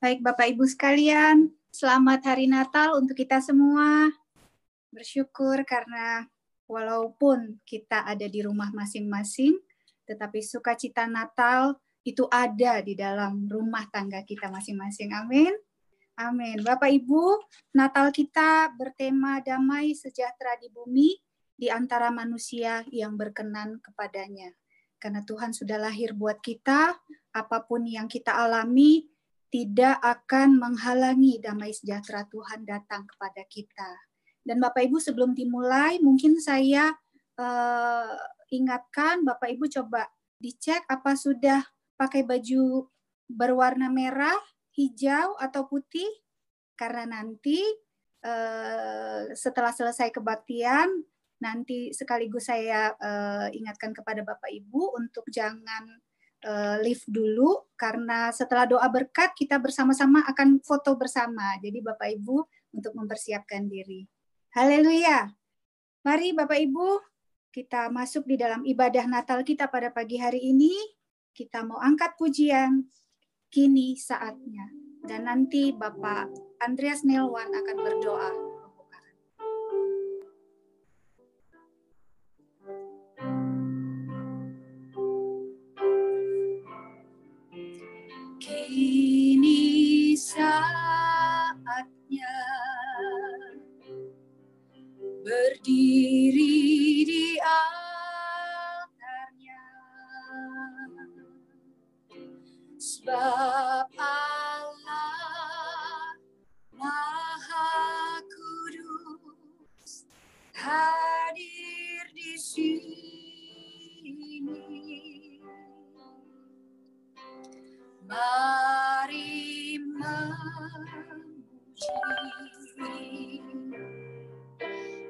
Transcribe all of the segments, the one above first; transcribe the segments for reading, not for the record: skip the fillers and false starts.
Baik Bapak Ibu sekalian, selamat Hari Natal untuk kita semua. Bersyukur karena walaupun kita ada di rumah masing-masing, tetapi sukacita Natal itu ada di dalam rumah tangga kita masing-masing. Amin. Amin. Bapak Ibu, Natal kita bertema damai sejahtera di bumi di antara manusia yang berkenan kepadanya. Karena Tuhan sudah lahir buat kita, apapun yang kita alami tidak akan menghalangi damai sejahtera Tuhan datang kepada kita. Dan Bapak Ibu sebelum dimulai, mungkin saya ingatkan Bapak Ibu coba dicek apa sudah pakai baju berwarna merah, hijau, atau putih. Karena nanti setelah selesai kebaktian, nanti sekaligus saya ingatkan kepada Bapak Ibu untuk jangan live dulu, karena setelah doa berkat kita bersama-sama akan foto bersama. Jadi Bapak Ibu untuk mempersiapkan diri. Haleluya. Mari Bapak Ibu kita masuk di dalam ibadah Natal kita pada pagi hari ini. Kita mau angkat pujian, kini saatnya. Dan nanti Bapak Andreas Nelwan akan berdoa. Kini saatnya berdiri di altarnya, sebab Allah Maha Kudus hadir di sini. Mari memuji,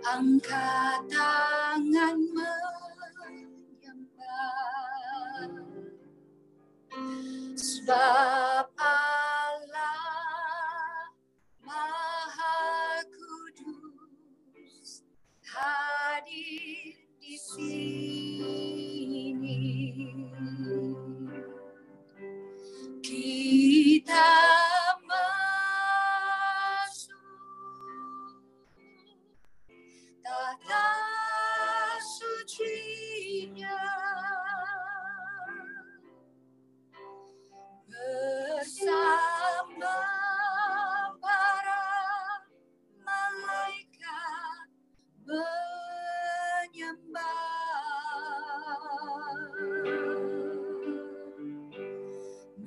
angkat tangan menyembah, sebab Allah Maha Kudus hadir di sini. Kita masuk tata sucinya bersama para malaikat menyembah.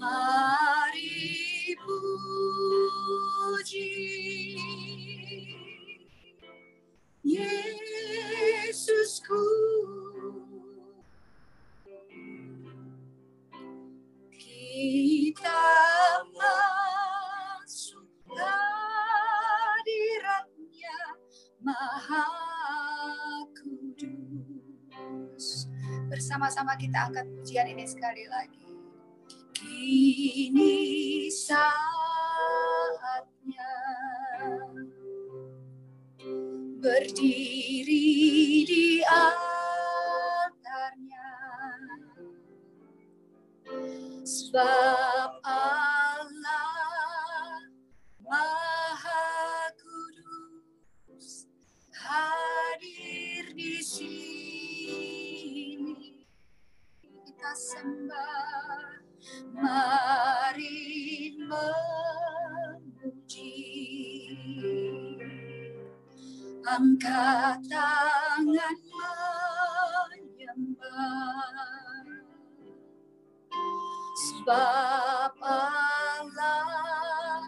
Mari puji Yesusku, kita masuk hadiratnya Maha Kudus. Bersama-sama kita angkat pujian ini sekali lagi. Kini saatnya berdiri di altarnya, sebab Allah Maha Kudus hadir di sini. Kita sembah, mari memuji, angkat tangan menyembah, sebab Allah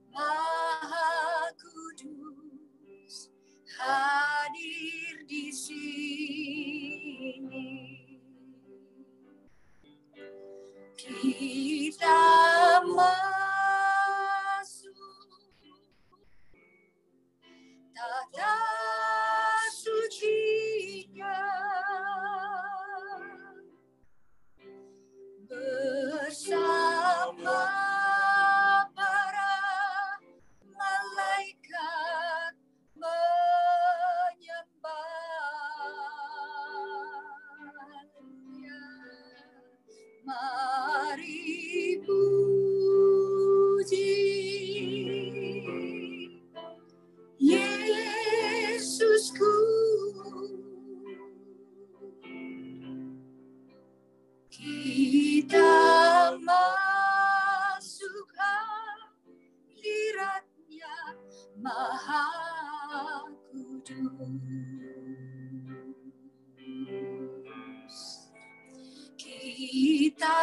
Maha Kudus hadir di sini. Kita masuk tata sucinya bersama kudus. Kita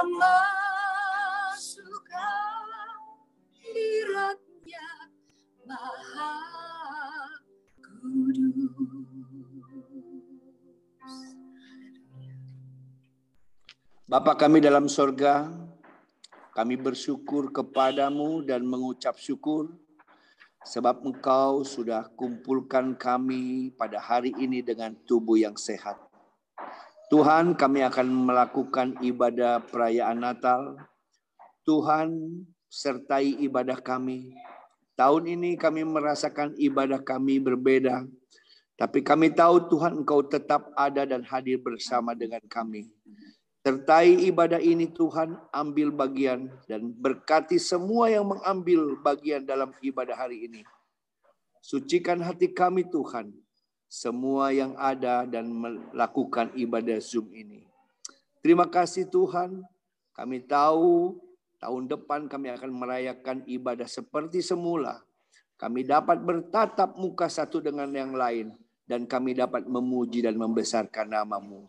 masuk hadirat-Nya Maha Kudus. Bapa kami dalam sorga, kami bersyukur kepadamu dan mengucap syukur sebab Engkau sudah kumpulkan kami pada hari ini dengan tubuh yang sehat. Tuhan, kami akan melakukan ibadah perayaan Natal. Tuhan, sertai ibadah kami. Tahun ini kami merasakan ibadah kami berbeda. Tapi kami tahu Tuhan Engkau tetap ada dan hadir bersama dengan kami. Sertai ibadah ini Tuhan, ambil bagian dan berkati semua yang mengambil bagian dalam ibadah hari ini. Sucikan hati kami Tuhan, semua yang ada dan melakukan ibadah Zoom ini. Terima kasih Tuhan, kami tahu tahun depan kami akan merayakan ibadah seperti semula. Kami dapat bertatap muka satu dengan yang lain dan kami dapat memuji dan membesarkan nama-Mu.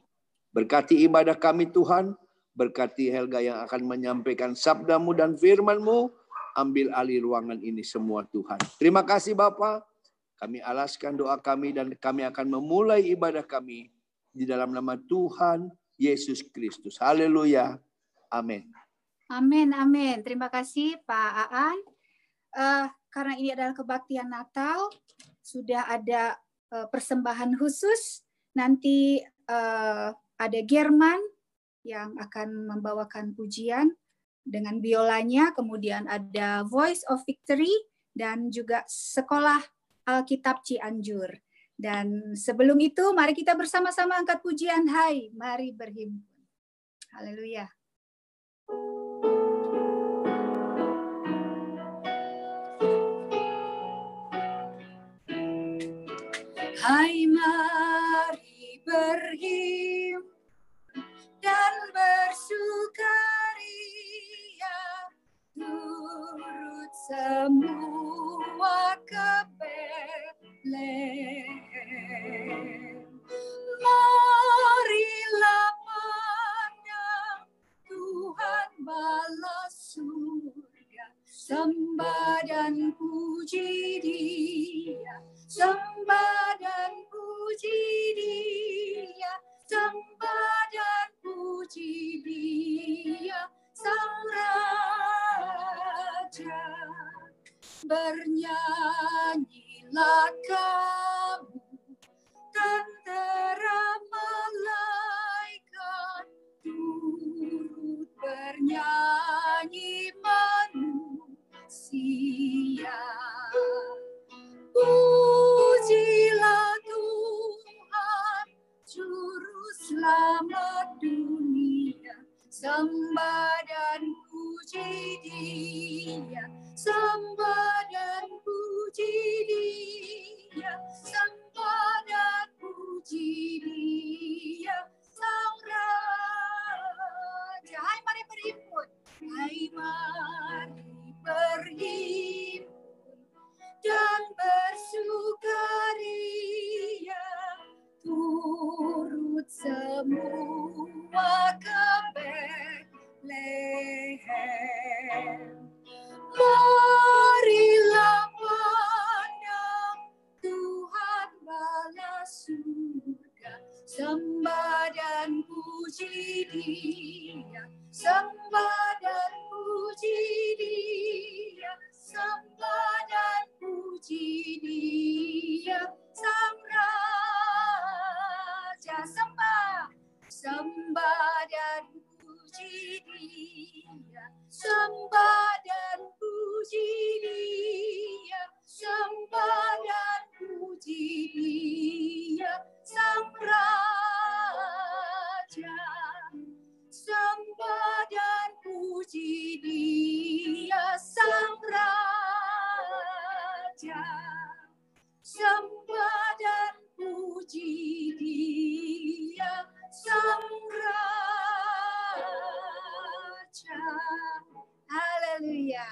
Berkati ibadah kami Tuhan, berkati Helga yang akan menyampaikan sabda-Mu dan firman-Mu, ambil alih ruangan ini semua Tuhan. Terima kasih Bapa. Kami alaskan doa kami dan kami akan memulai ibadah kami di dalam nama Tuhan Yesus Kristus. Haleluya. Amin. Amin, amin. Terima kasih Pak Aan. Karena ini adalah kebaktian Natal, sudah ada persembahan khusus. Nanti ada German yang akan membawakan pujian dengan biolanya. Kemudian ada Voice of Victory dan juga Sekolah Alkitab Cianjur. Dan sebelum itu, mari kita bersama-sama angkat pujian. Hai, mari berhimpun. Haleluya. Hai, mari berhimpun dan bersukaria, turut semua ke Betlehem. Marilah pandang Tuhan balas surga, sembah dan puji Dia, sembah dan puji Dia, sembah dan puji Dia, Sang Raja. Bernyanyilah kamu, tentera malaikat, turut bernyanyi manusia. Pujilah Tuhan, Juru Selamat dunia, sembah dan puji Dia, sembah dan puji Dia, sembah dan puji Dia, Sang Raja. Hai, mari berhimpun. Hai, mari berhimpun dan bersukaria, turut semua ke Betlehem. Marilah pandang Tuhan balas surga, sembah dan puji Dia, sembah dan puji Dia, sembah dan puji Dia, Sang Raja. Sembah, sembah dan puji Dia, sembah dan puji Dia, sembah dan puji Dia, Sang Raja. Sembah dan puji Dia, Sang Raja. Sembah dan puji Dia, Sang Raja. Haleluya.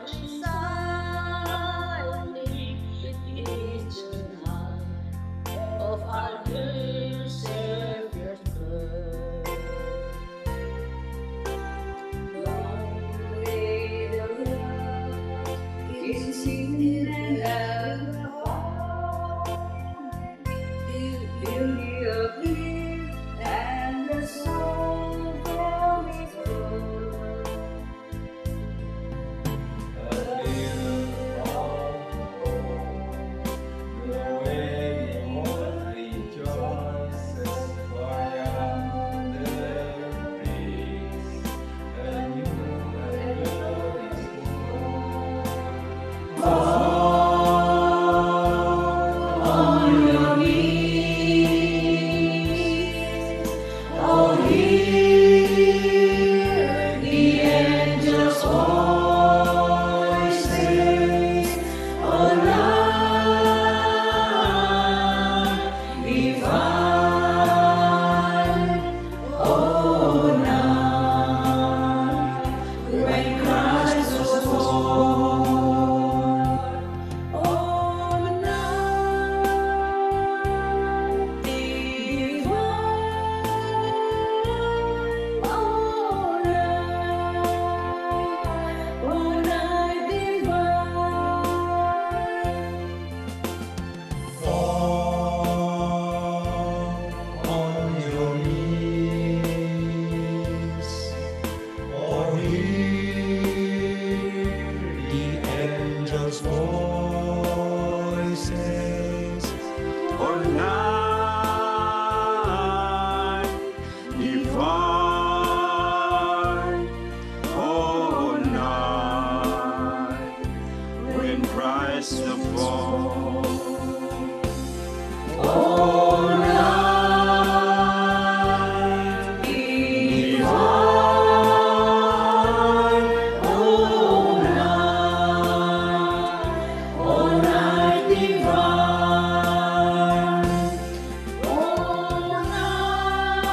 Inside me, it is the night. divine, oh night when Christ the fall, oh night divine, oh night divine, oh night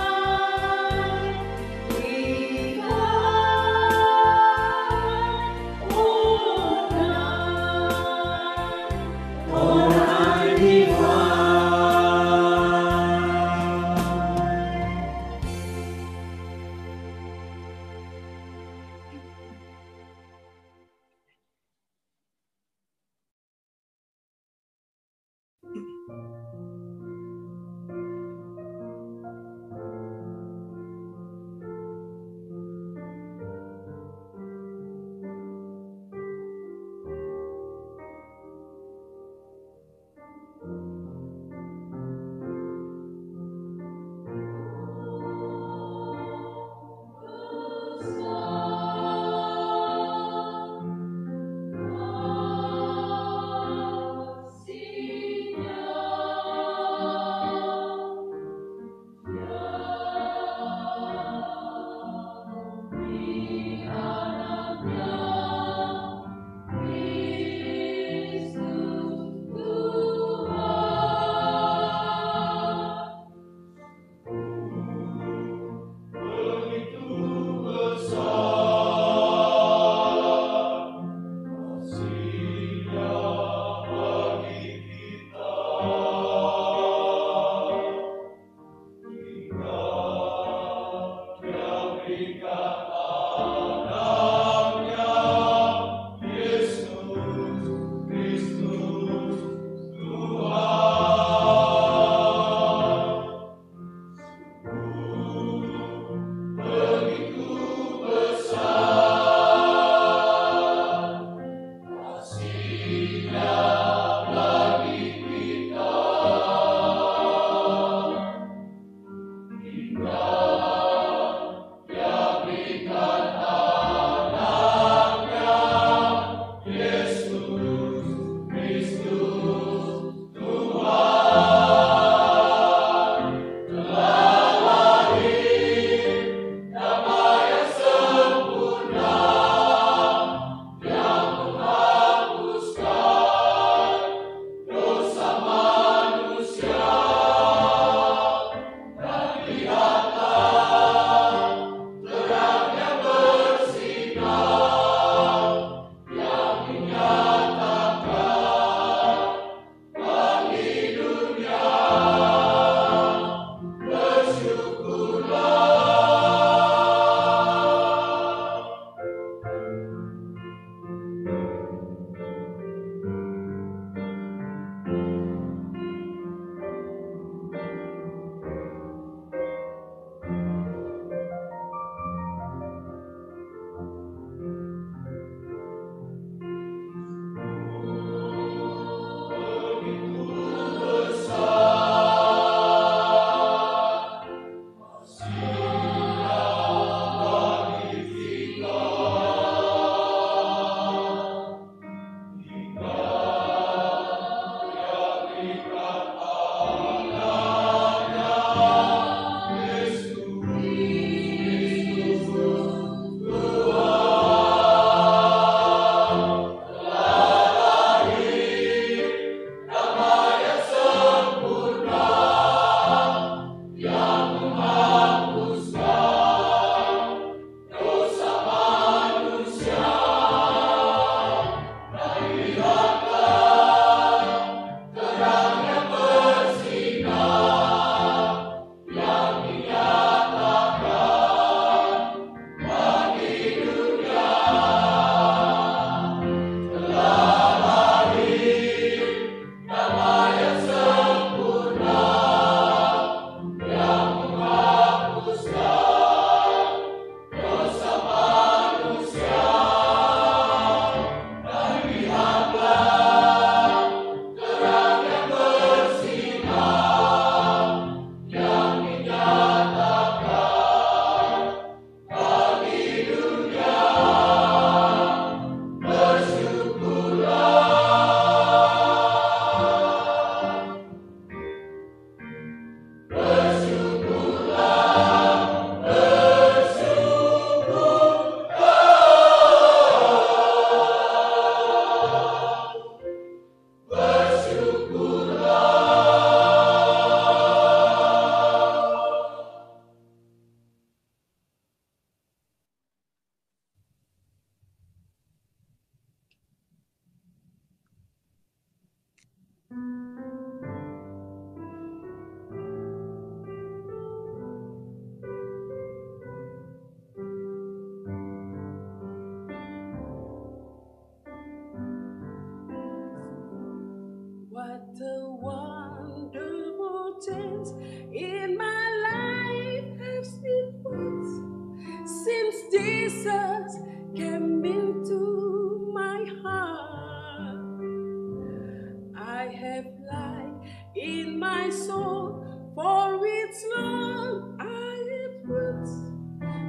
soul, for its love I have put.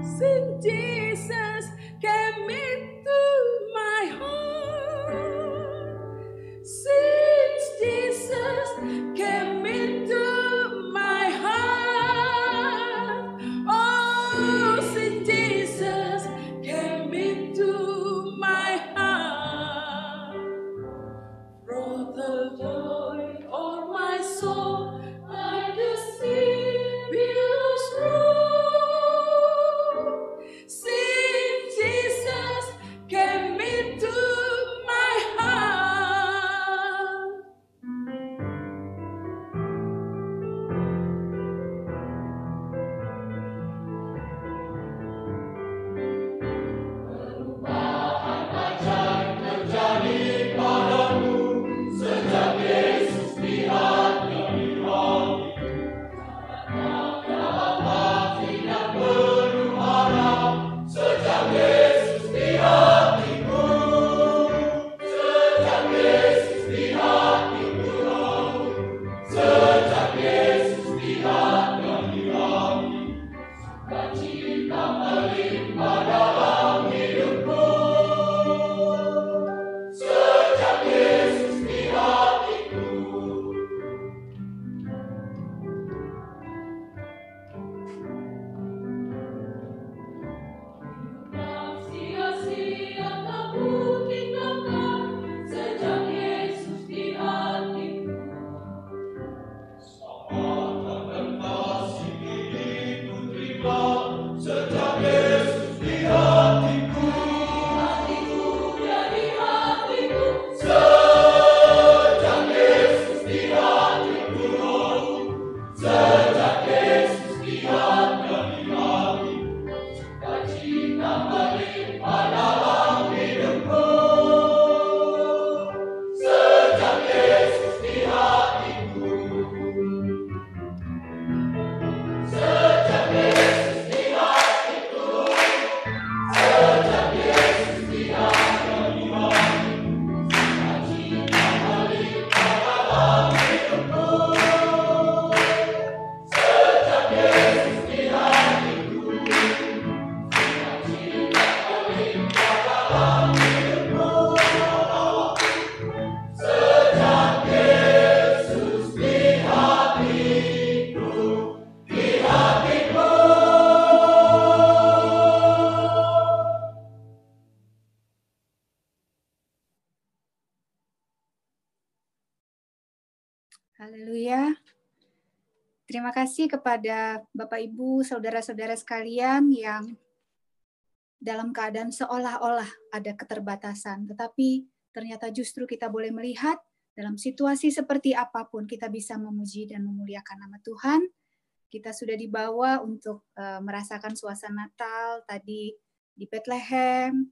Since Jesus came into my heart, since Jesus came into my heart, oh, since Jesus came into my heart, brought the joy of my soul like a Savior's robe. Since Jesus came into my heart, sia-sia tak ku tinggalkan sejak Yesus di hatiku. Hatiku jadi hatiku, sejak Yesus di hatiku. Sejak Yesus di hatiku, sukacita melimpah dalam hidupku. Sejak Yesus di hatiku, sejak Yesus di hatiku, sejak Yesus di hatiku, sukacita melimpah dalam hidupku. Sejak Yesus di hatiku, sukacita melimpah dalam hidupku. Sejak Yesus di hatiku, di hatiku. Haleluya. Terima kasih kepada Bapak Ibu, saudara-saudara sekalian yang dalam keadaan seolah-olah ada keterbatasan, tetapi ternyata justru kita boleh melihat dalam situasi seperti apapun kita bisa memuji dan memuliakan nama Tuhan. Kita sudah dibawa untuk merasakan suasana Natal tadi di Bethlehem,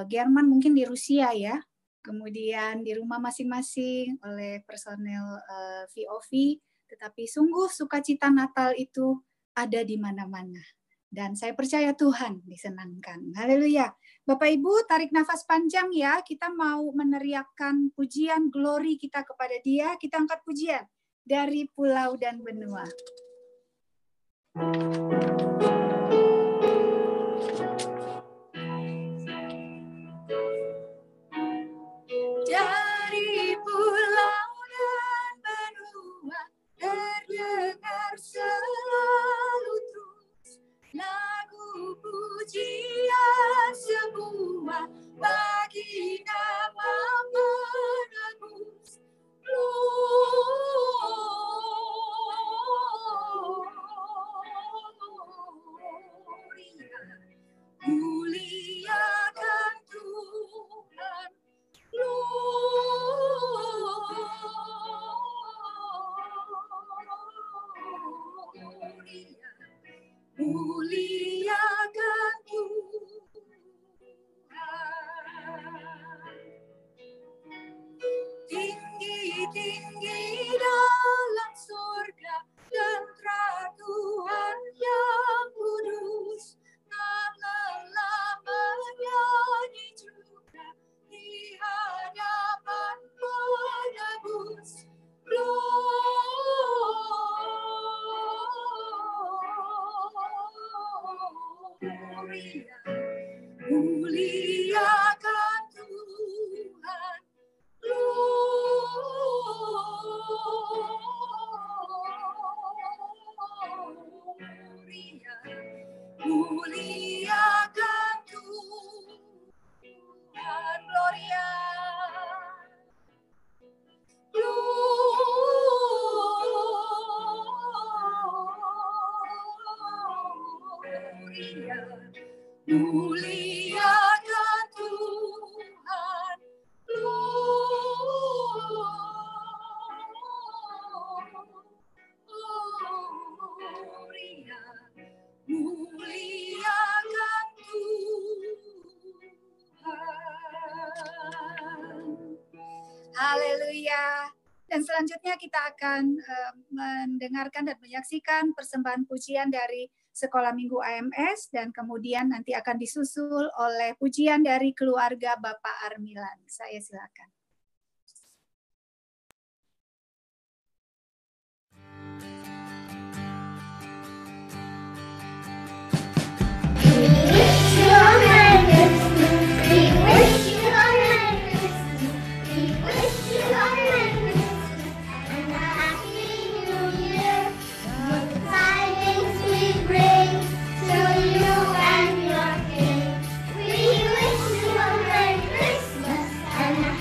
Jerman mungkin di Rusia ya, kemudian di rumah masing-masing oleh personel VOV, tetapi sungguh sukacita Natal itu ada di mana-mana. Dan saya percaya Tuhan disenangkan. Haleluya. Bapak Ibu tarik nafas panjang ya, kita mau meneriakkan pujian glory kita kepada Dia. Kita angkat pujian dari pulau dan benua. Dari pulau dan benua terdengar selalu terus lagu pujian sebuah bagi nama penebus. Gloria, muliakan Tuhan. Gloria, muliakan Tuhan. Muliakan Tuhan, gloria. Muliakan Tuhan, gloria. Gloria, muliakan Tuhan, gloria, muliakan Tuhan. Haleluya. Dan selanjutnya kita akan mendengarkan dan menyaksikan persembahan pujian dari Sekolah Minggu AMS, dan kemudian nanti akan disusul oleh pujian dari keluarga Bapak Armilan. Saya silakan.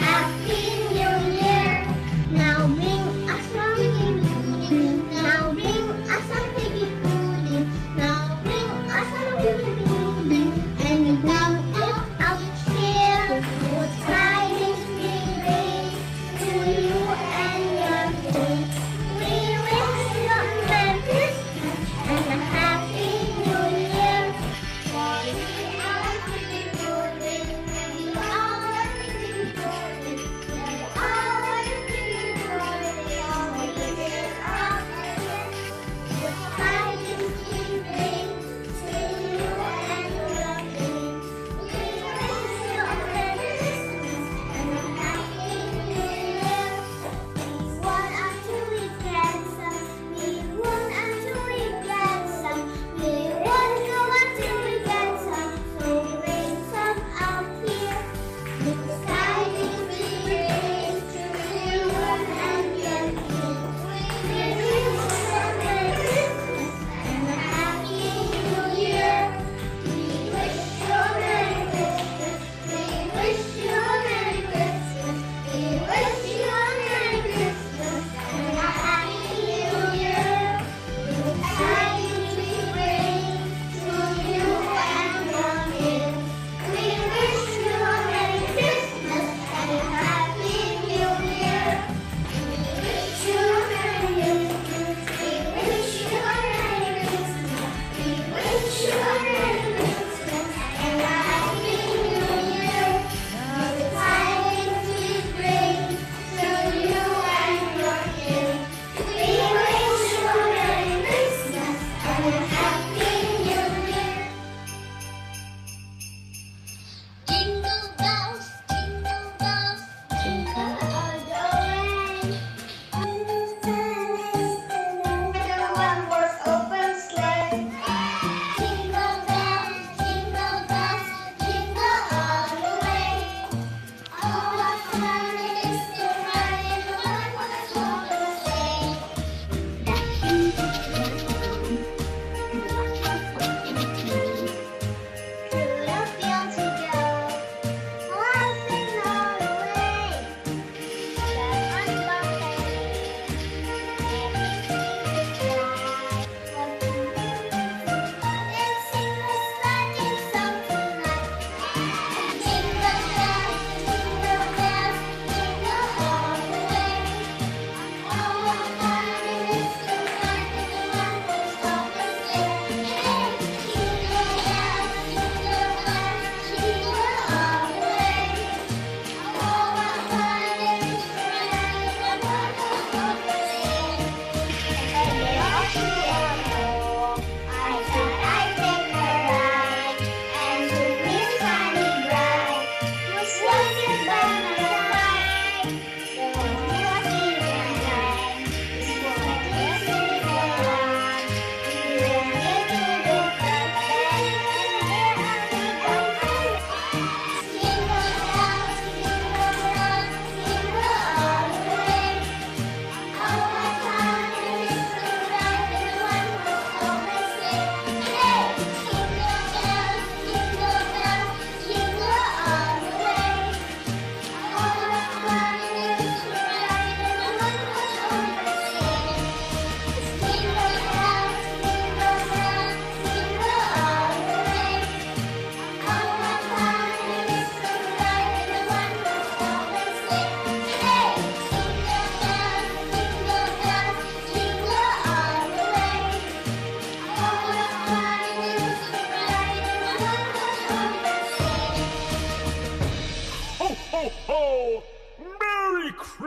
Happy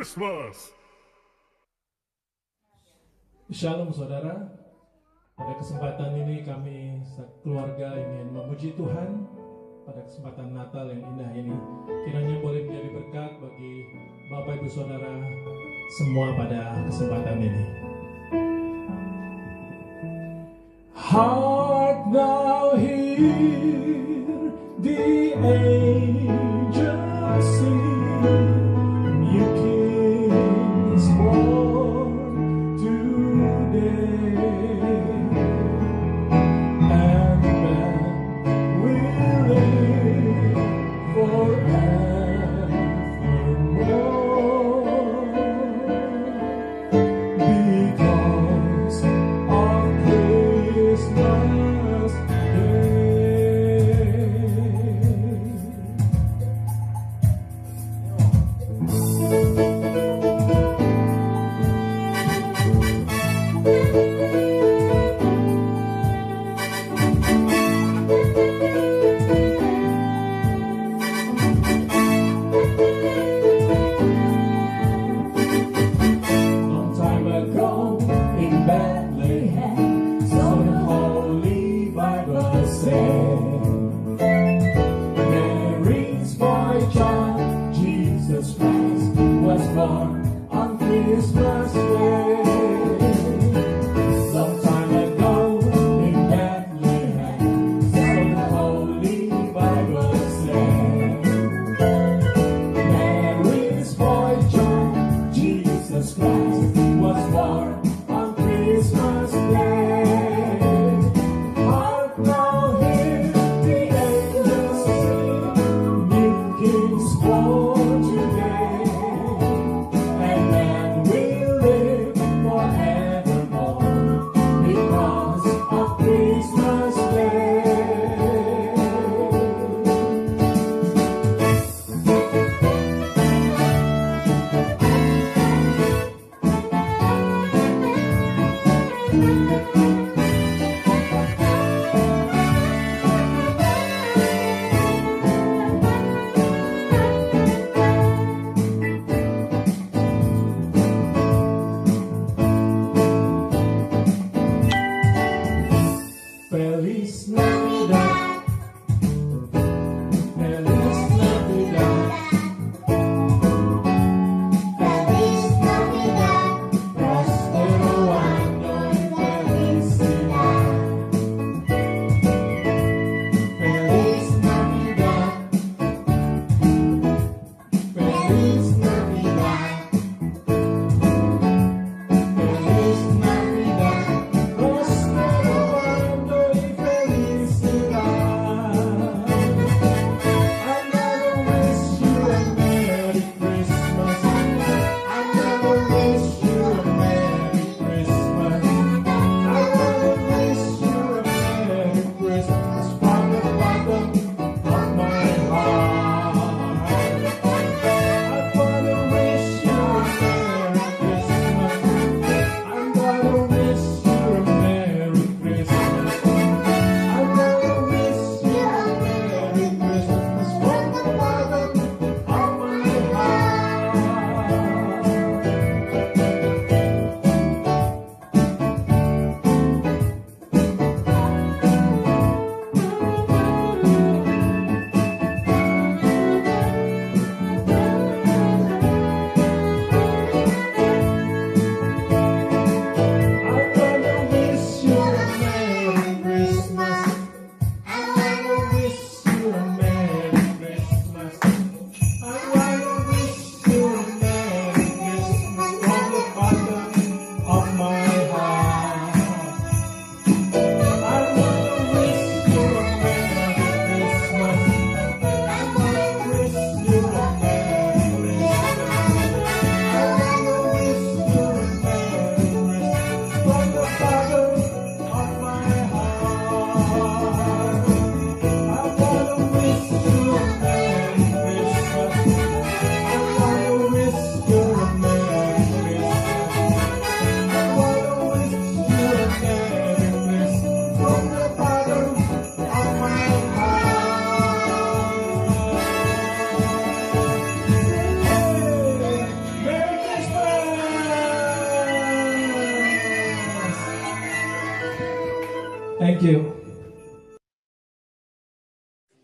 Christmas. Shalom saudara, pada kesempatan ini kami keluarga ingin memuji Tuhan pada kesempatan Natal yang indah ini. Kiranya boleh menjadi berkat bagi Bapak Ibu Saudara semua pada kesempatan ini. Hark thou hear the angels sing, new King is born today, and man will live forevermore, because of Christmas Day.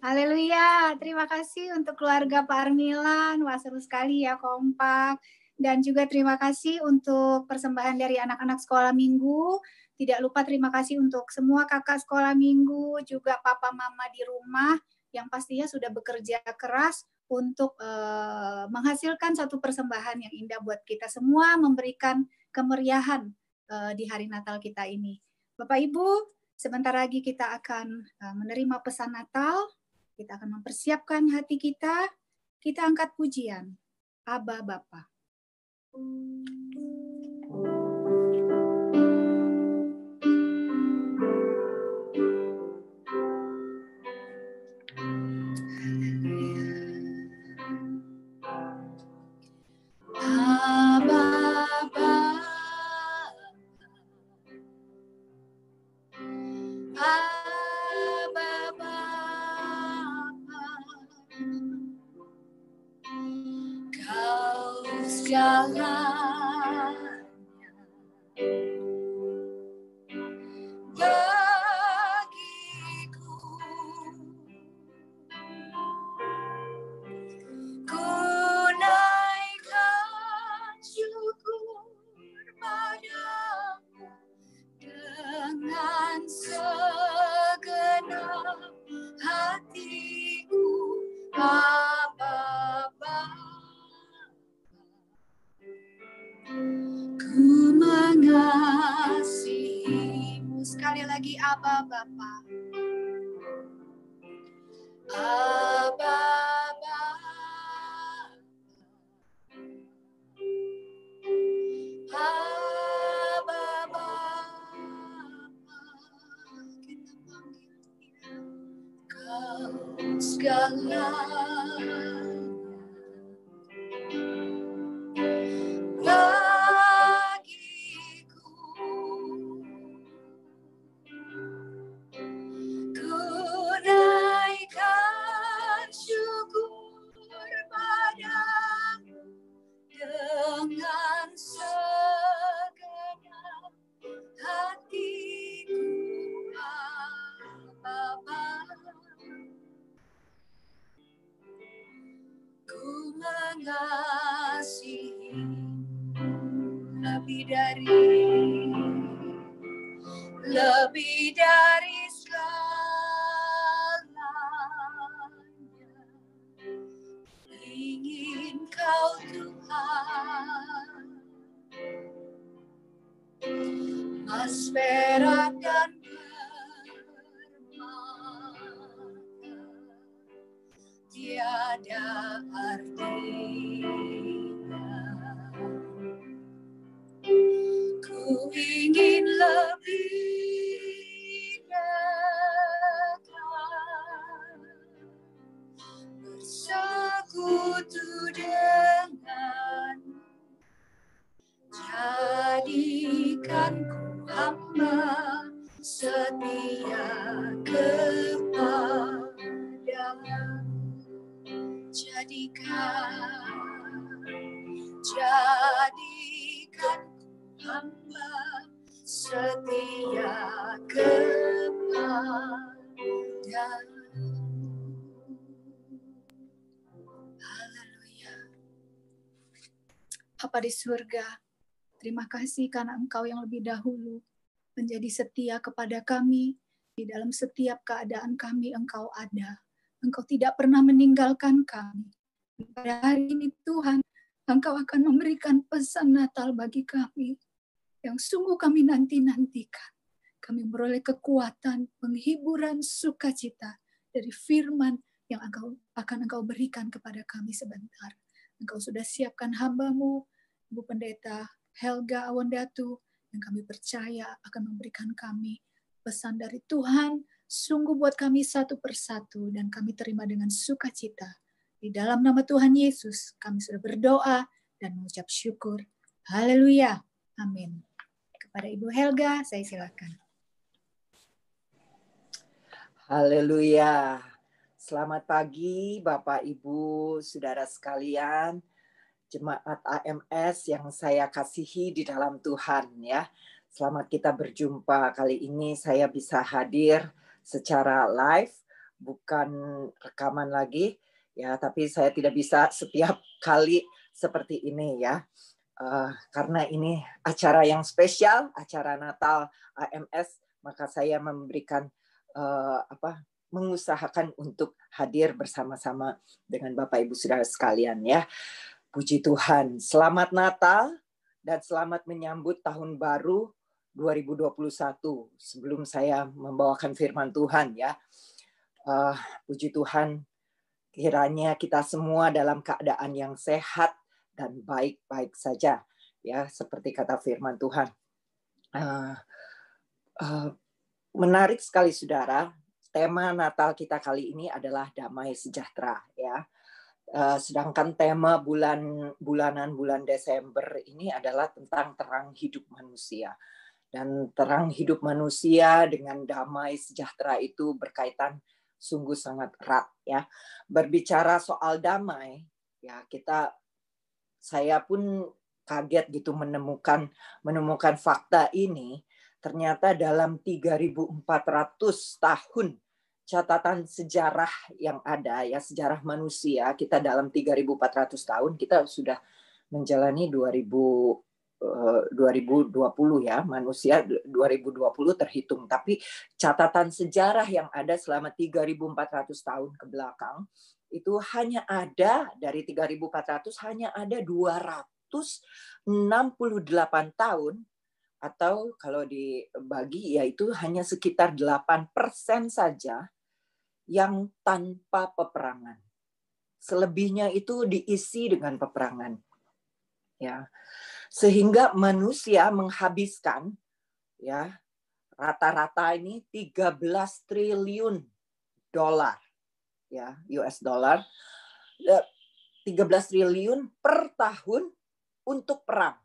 Haleluya, terima kasih untuk keluarga Pak Armilan, wah seru sekali ya, kompak. Dan juga terima kasih untuk persembahan dari anak-anak sekolah minggu. Tidak lupa terima kasih untuk semua kakak sekolah minggu, juga papa mama di rumah yang pastinya sudah bekerja keras untuk menghasilkan satu persembahan yang indah buat kita semua, memberikan kemeriahan di hari Natal kita ini. Bapak Ibu, sebentar lagi kita akan menerima pesan Natal. Kita akan mempersiapkan hati kita. Kita angkat pujian. Aba Bapa. Aba Bapa. Aba Bapa. Kau segalanya bagiku. Ku naikkan syukur padamu dengan segenap hatiku. Ku mengasihimu. Sekali lagi, Aba Bapa. Aba Bapa. Aba Bapa. Kita panggil dia. Kau segalanya bagiku. Ku naikkan syukur padamu dengan segenap hatiku. Bapa, ku mengasihimu lebih dari segalanya. Ingin Kau Tuhan, emas perak dan permata tiada artinya. Ku ingin lebih dekat bersekutu denganmu. Jadikan ku hamba setia kepadamu. Jadikan hamba setia kepadamu. Haleluya. Bapa di surga, terima kasih karena Engkau yang lebih dahulu menjadi setia kepada kami. Di dalam setiap keadaan kami Engkau ada. Engkau tidak pernah meninggalkan kami. Pada hari ini Tuhan, Engkau akan memberikan pesan Natal bagi kami yang sungguh kami nanti-nantikan. Kami meroleh kekuatan, penghiburan, sukacita dari firman yang akan Engkau berikan kepada kami sebentar. Engkau sudah siapkan hamba-Mu, Ibu Pendeta Helga Awandatu, yang kami percaya akan memberikan kami pesan dari Tuhan, sungguh buat kami satu persatu, dan kami terima dengan sukacita. Di dalam nama Tuhan Yesus, kami sudah berdoa dan mengucap syukur. Haleluya. Amin. Kepada Ibu Helga, saya silakan. Haleluya. Selamat pagi Bapak Ibu, Saudara sekalian, Jemaat AMS yang saya kasihi di dalam Tuhan ya. Selamat kita berjumpa. Kali ini saya bisa hadir secara live bukan rekaman lagi ya, tapi saya tidak bisa setiap kali seperti ini ya. Karena ini acara yang spesial, acara Natal AMS, maka saya memberikan mengusahakan untuk hadir bersama-sama dengan Bapak Ibu Saudara sekalian ya. Puji Tuhan. Selamat Natal dan selamat menyambut tahun baru 2021. Sebelum saya membawakan firman Tuhan ya. Puji Tuhan, kiranya kita semua dalam keadaan yang sehat dan baik-baik saja ya, seperti kata firman Tuhan. Menarik sekali saudara, tema Natal kita kali ini adalah damai sejahtera ya. Sedangkan tema bulan Desember ini adalah tentang terang hidup manusia. Dan terang hidup manusia dengan damai sejahtera itu berkaitan sungguh sangat erat ya. Berbicara soal damai ya, saya pun kaget gitu menemukan fakta ini. Ternyata dalam 3.400 tahun catatan sejarah yang ada ya, sejarah manusia, kita dalam 3.400 tahun kita sudah menjalani 2020 ya, manusia 2020 terhitung, tapi catatan sejarah yang ada selama 3.400 tahun ke belakang itu hanya ada, dari 3.400 hanya ada 268 tahun, atau kalau dibagi yaitu hanya sekitar 8% saja yang tanpa peperangan. Selebihnya itu diisi dengan peperangan. Ya. Sehingga manusia menghabiskan ya rata-rata ini 13 triliun dolar ya, US dollar. 13 triliun per tahun untuk perang.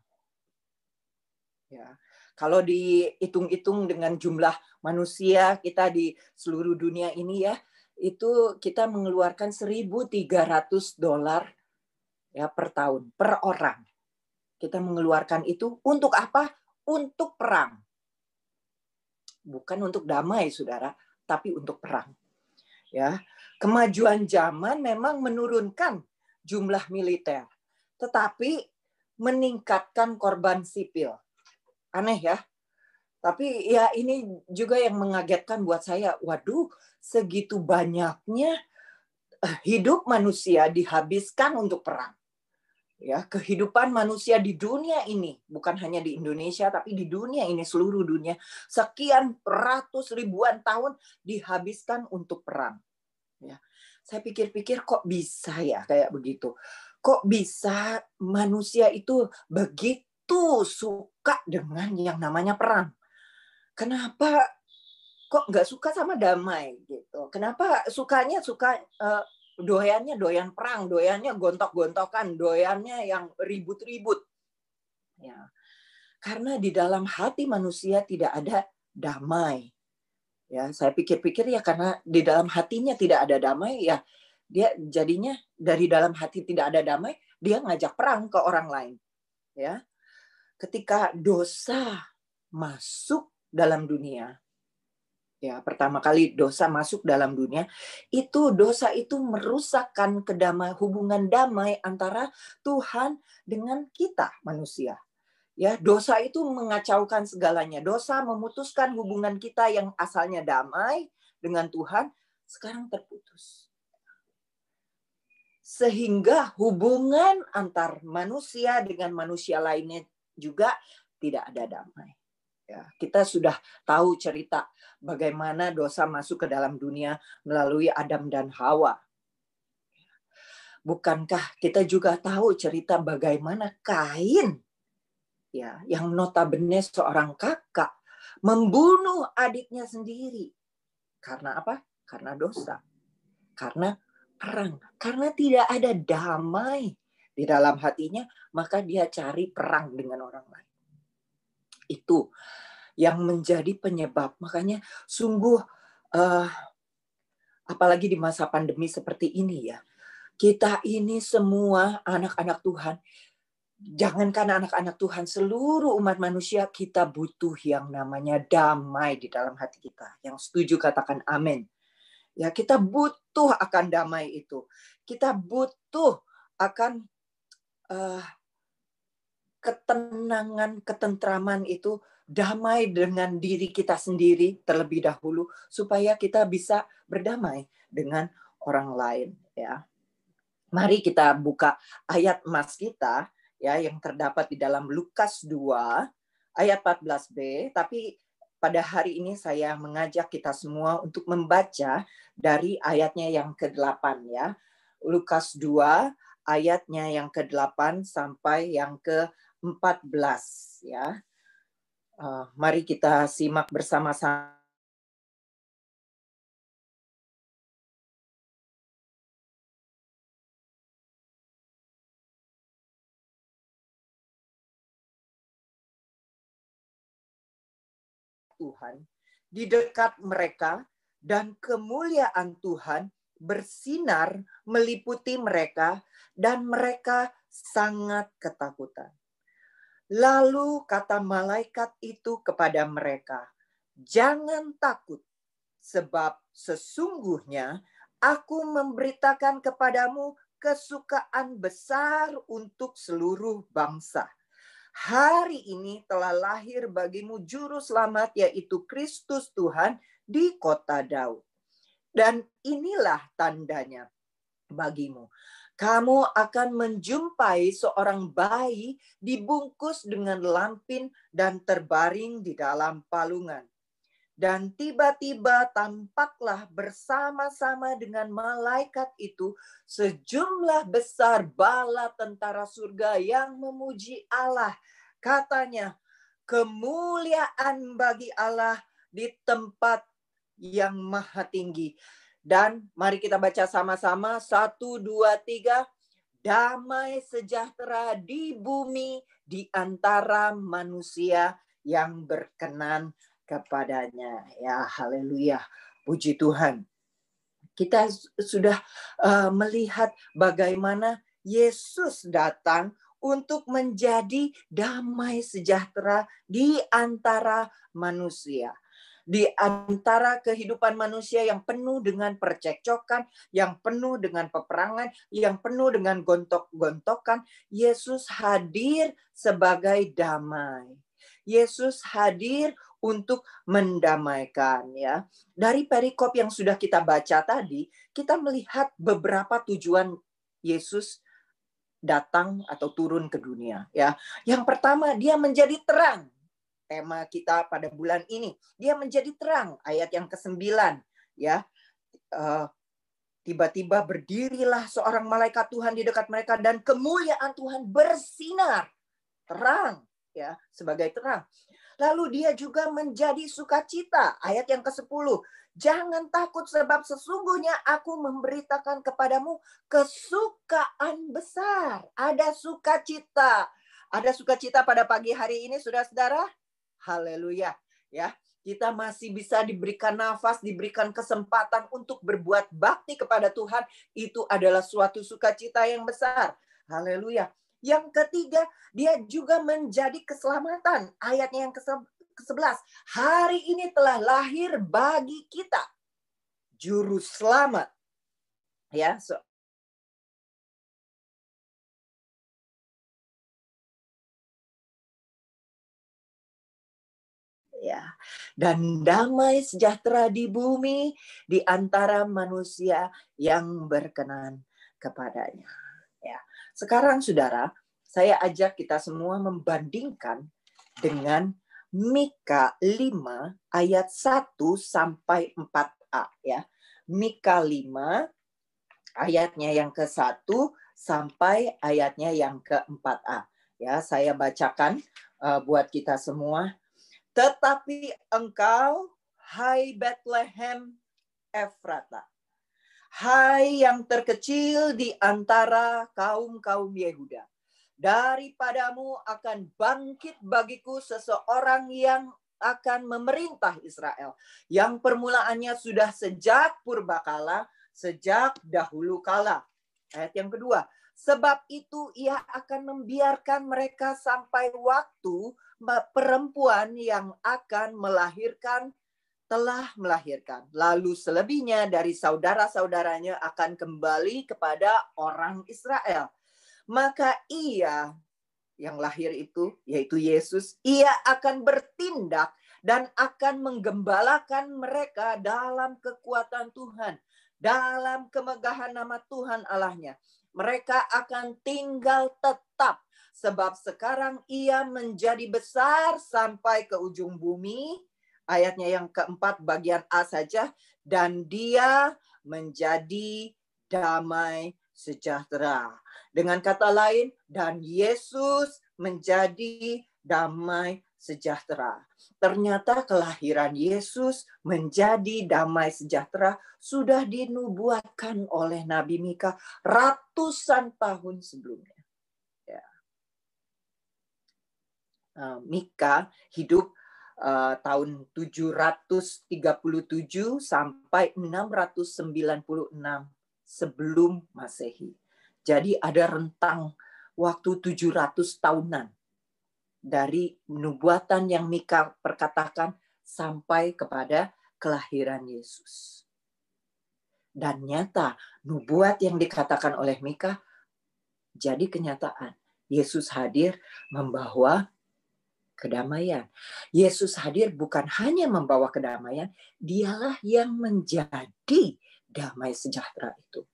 Ya. Kalau dihitung-hitung dengan jumlah manusia kita di seluruh dunia ini ya, itu kita mengeluarkan $1.300 ya per tahun, per orang. Kita mengeluarkan itu untuk apa? Untuk perang. Bukan untuk damai, saudara, tapi untuk perang. Ya, kemajuan zaman memang menurunkan jumlah militer, tetapi meningkatkan korban sipil. Aneh ya. Tapi ya ini juga yang mengagetkan buat saya. Waduh, segitu banyaknya hidup manusia dihabiskan untuk perang. Ya, kehidupan manusia di dunia ini, bukan hanya di Indonesia tapi di dunia ini, seluruh dunia, sekian ratus ribuan tahun dihabiskan untuk perang. Ya. Saya pikir-pikir kok bisa ya kayak begitu. Kok bisa manusia itu begitu suka dengan yang namanya perang? Kenapa kok nggak suka sama damai gitu? Kenapa sukanya doyannya doyan perang, doyannya gontok-gontokan, doyannya yang ribut-ribut? Ya, karena di dalam hati manusia tidak ada damai. Ya, saya pikir-pikir ya karena di dalam hatinya tidak ada damai ya, dia jadinya dari dalam hati tidak ada damai, dia ngajak perang ke orang lain. Ya. Ketika dosa masuk dalam dunia, ya pertama kali dosa masuk dalam dunia, itu dosa itu merusakkan hubungan damai antara Tuhan dengan kita manusia. Ya, dosa itu mengacaukan segalanya. Dosa memutuskan hubungan kita yang asalnya damai dengan Tuhan, sekarang terputus. Sehingga hubungan antar manusia dengan manusia lainnya juga tidak ada damai. Ya, kita sudah tahu cerita bagaimana dosa masuk ke dalam dunia melalui Adam dan Hawa. Bukankah kita juga tahu cerita bagaimana Kain, ya, yang notabene seorang kakak, membunuh adiknya sendiri. Karena apa? Karena dosa. Karena perang. Karena tidak ada damai di dalam hatinya, maka dia cari perang dengan orang lain. Itu yang menjadi penyebab. Makanya sungguh, apalagi di masa pandemi seperti ini ya, kita ini semua anak-anak Tuhan, jangankan anak-anak Tuhan, seluruh umat manusia, kita butuh yang namanya damai di dalam hati kita. Yang setuju katakan amin. Ya, kita butuh akan damai itu. Kita butuh akan ketenangan, ketentraman itu, damai dengan diri kita sendiri terlebih dahulu supaya kita bisa berdamai dengan orang lain, ya. Mari kita buka ayat emas kita ya yang terdapat di dalam Lukas 2 ayat 14b, tapi pada hari ini saya mengajak kita semua untuk membaca dari ayatnya yang ke-8 ya. Lukas 2 ayatnya yang ke-8 sampai yang ke-14 ya. Mari kita simak bersama-sama. Tuhan di dekat mereka, dan kemuliaan Tuhan bersinar meliputi mereka, dan mereka sangat ketakutan. Lalu kata malaikat itu kepada mereka, "Jangan takut, sebab sesungguhnya aku memberitakan kepadamu kesukaan besar untuk seluruh bangsa. Hari ini telah lahir bagimu juru selamat, yaitu Kristus Tuhan di kota Daud. Dan inilah tandanya bagimu. Kamu akan menjumpai seorang bayi dibungkus dengan lampin dan terbaring di dalam palungan. Dan tiba-tiba tampaklah bersama-sama dengan malaikat itu sejumlah besar bala tentara surga yang memuji Allah. Katanya, kemuliaan bagi Allah di tempat yang maha tinggi. Dan mari kita baca sama-sama. 1, 2, 3. Damai sejahtera di bumi di antara manusia yang berkenan kepadanya. Ya, haleluya. Puji Tuhan. Kita sudah melihat bagaimana Yesus datang untuk menjadi damai sejahtera di antara manusia. Di antara kehidupan manusia yang penuh dengan percekcokan, yang penuh dengan peperangan, yang penuh dengan gontok-gontokan, Yesus hadir sebagai damai. Yesus hadir untuk mendamaikan ya. Dari perikop yang sudah kita baca tadi, kita melihat beberapa tujuan Yesus datang atau turun ke dunia ya. Yang pertama, dia menjadi terang. Tema kita pada bulan ini, dia menjadi terang, ayat yang ke-9 ya. Tiba-tiba berdirilah seorang malaikat Tuhan di dekat mereka, dan kemuliaan Tuhan bersinar terang ya, sebagai terang. Lalu dia juga menjadi sukacita. Ayat yang ke-10. Jangan takut, sebab sesungguhnya aku memberitakan kepadamu kesukaan besar. Ada sukacita. Ada sukacita pada pagi hari ini, saudara-saudara. Haleluya. Ya, kita masih bisa diberikan nafas, diberikan kesempatan untuk berbuat bakti kepada Tuhan. Itu adalah suatu sukacita yang besar. Haleluya. Yang ketiga, dia juga menjadi keselamatan. Ayatnya yang ke-11. Hari ini telah lahir bagi kita juru selamat. Ya, ya. Dan damai sejahtera di bumi di antara manusia yang berkenan kepadanya. Ya. Sekarang saudara, saya ajak kita semua membandingkan dengan Mika 5 ayat 1 sampai 4a ya. Mika 5 ayatnya yang ke-1 sampai ayatnya yang ke-4a. Ya, saya bacakan buat kita semua. Tetapi engkau, hai Bethlehem Efrata, hai yang terkecil di antara kaum-kaum Yehuda, daripadamu akan bangkit bagiku seseorang yang akan memerintah Israel, yang permulaannya sudah sejak purbakala, sejak dahulu kala. Ayat yang kedua, sebab itu ia akan membiarkan mereka sampai waktu perempuan yang akan melahirkan telah melahirkan. Lalu selebihnya dari saudara-saudaranya akan kembali kepada orang Israel. Maka ia yang lahir itu, yaitu Yesus, ia akan bertindak dan akan menggembalakan mereka dalam kekuatan Tuhan, dalam kemegahan nama Tuhan Allahnya. Mereka akan tinggal tetap, sebab sekarang ia menjadi besar sampai ke ujung bumi. Ayatnya yang keempat bagian A saja. Dan dia menjadi damai sejahtera. Dengan kata lain, dan Yesus menjadi damai sejahtera. Ternyata kelahiran Yesus menjadi damai sejahtera sudah dinubuatkan oleh Nabi Mika ratusan tahun sebelumnya. Ya. Mika hidup tahun 737 sampai 696 sebelum Masehi. Jadi ada rentang waktu 700 tahunan dari nubuatan yang Mika perkatakan sampai kepada kelahiran Yesus. Dan nyata nubuat yang dikatakan oleh Mika jadi kenyataan. Yesus hadir membawa kedamaian. Yesus hadir bukan hanya membawa kedamaian, dialah yang menjadi damai sejahtera itu.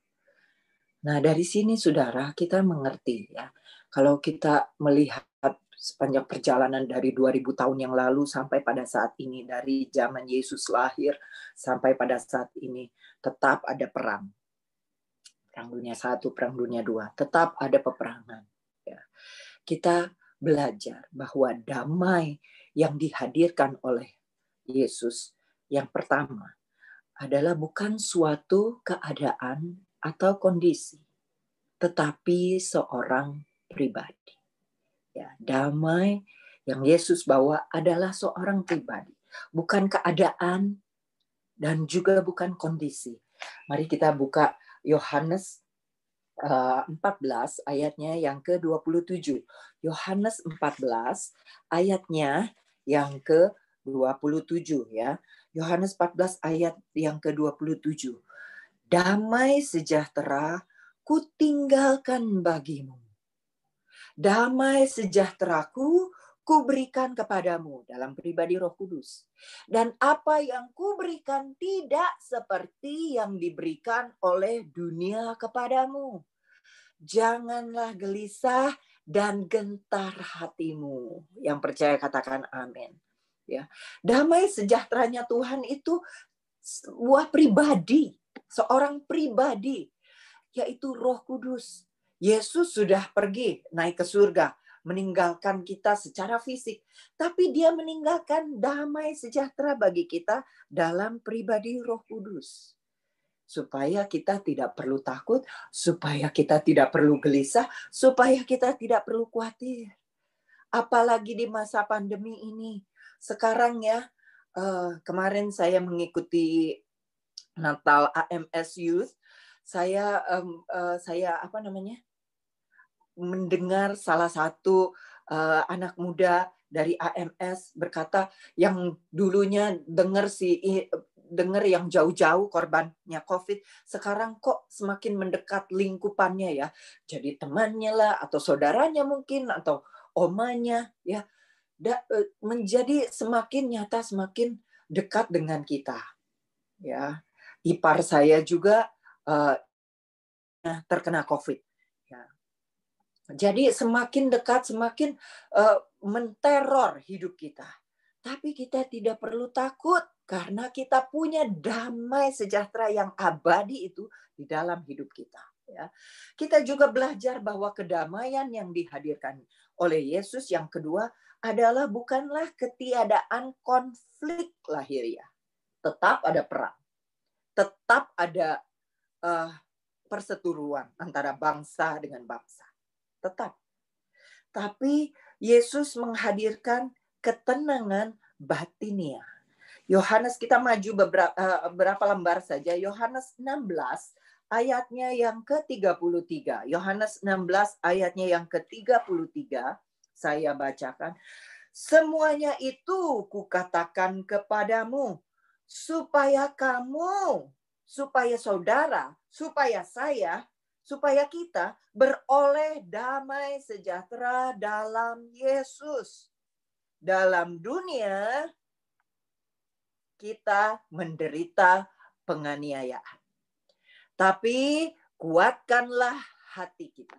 Nah, dari sini saudara kita mengerti ya. Kalau kita melihat sepanjang perjalanan dari 2000 tahun yang lalu sampai pada saat ini, dari zaman Yesus lahir sampai pada saat ini, tetap ada perang. Perang Dunia I, Perang Dunia II, tetap ada peperangan. Ya. Kita belajar bahwa damai yang dihadirkan oleh Yesus yang pertama adalah bukan suatu keadaan atau kondisi, tetapi seorang pribadi. Ya, damai yang Yesus bawa adalah seorang pribadi, bukan keadaan dan juga bukan kondisi. Mari kita buka Yohanes 14 ayatnya yang ke-27. Yohanes 14 ayatnya yang ke-27 ya. Yohanes 14 ayat yang ke-27. Damai sejahtera kutinggalkan bagimu. Damai sejahteraku kuberikan kepadamu dalam pribadi Roh Kudus. Dan apa yang kuberikan tidak seperti yang diberikan oleh dunia kepadamu. Janganlah gelisah dan gentar hatimu. Yang percaya katakan amin. Ya. Damai sejahteranya Tuhan itu sebuah pribadi. Seorang pribadi, yaitu Roh Kudus. Yesus sudah pergi naik ke surga, meninggalkan kita secara fisik, tapi dia meninggalkan damai sejahtera bagi kita dalam pribadi Roh Kudus. Supaya kita tidak perlu takut, supaya kita tidak perlu gelisah, supaya kita tidak perlu khawatir. Apalagi di masa pandemi ini. Sekarang ya, kemarin saya mengikuti Natal AMS Youth, saya mendengar salah satu anak muda dari AMS berkata yang dulunya dengar yang jauh-jauh korbannya COVID, sekarang kok semakin mendekat lingkupannya ya. Jadi temannya lah atau saudaranya mungkin atau omanya ya, menjadi semakin nyata, semakin dekat dengan kita. Ya. Ipar saya juga terkena COVID. Ya. Jadi semakin dekat, semakin menteror hidup kita. Tapi kita tidak perlu takut karena kita punya damai sejahtera yang abadi itu di dalam hidup kita. Ya. Kita juga belajar bahwa kedamaian yang dihadirkan oleh Yesus yang kedua adalah bukanlah ketiadaan konflik lahiriah. Tetap ada perang. Tetap ada perseteruan antara bangsa dengan bangsa. Tetap. Tapi Yesus menghadirkan ketenangan batiniah. Yohanes, kita maju beberapa lembar saja. Yohanes 16 ayatnya yang ke-33. Yohanes 16 ayatnya yang ke-33. Saya bacakan. Semuanya itu kukatakan kepadamu supaya kamu, supaya saudara, supaya saya, supaya kita beroleh damai sejahtera dalam Yesus. Dalam dunia kita menderita penganiayaan. Tapi kuatkanlah hati kita.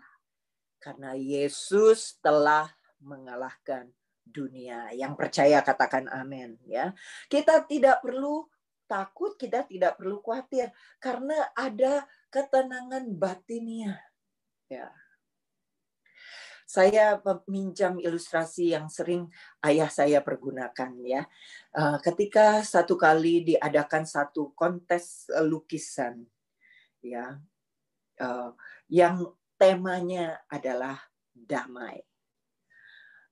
Karena Yesus telah mengalahkan dunia. Yang percaya katakan amin ya. Kita tidak perlu takut, kita tidak perlu khawatir karena ada ketenangan batinnya. Ya. Saya meminjam ilustrasi yang sering ayah saya pergunakan ya. Ketika satu kali diadakan satu kontes lukisan ya. Yang temanya adalah damai.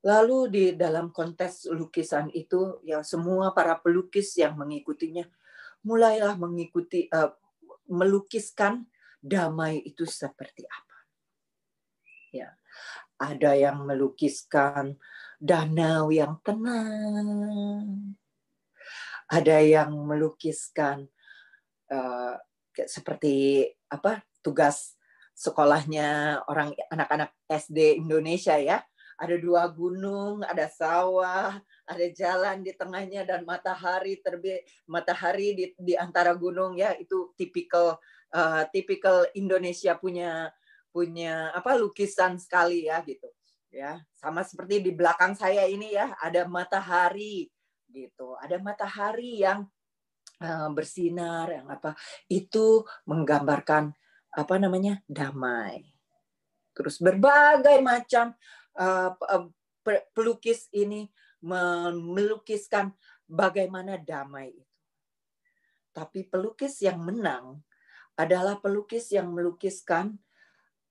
Lalu di dalam kontes lukisan itu ya semua para pelukis yang mengikutinya mulailah melukiskan damai itu seperti apa. Ya. Ada yang melukiskan danau yang tenang. Ada yang melukiskan seperti apa? Tugas sekolahnya anak-anak SD Indonesia ya. Ada 2 gunung, ada sawah, ada jalan di tengahnya dan matahari terbit, matahari di antara gunung ya. Itu tipikal Indonesia punya apa lukisan sekali ya gitu. Ya, sama seperti di belakang saya ini ya, ada matahari gitu. Ada matahari yang bersinar yang apa? Itu menggambarkan apa namanya? Damai. Terus berbagai macam pelukis ini melukiskan bagaimana damai itu. Tapi pelukis yang menang adalah pelukis yang melukiskan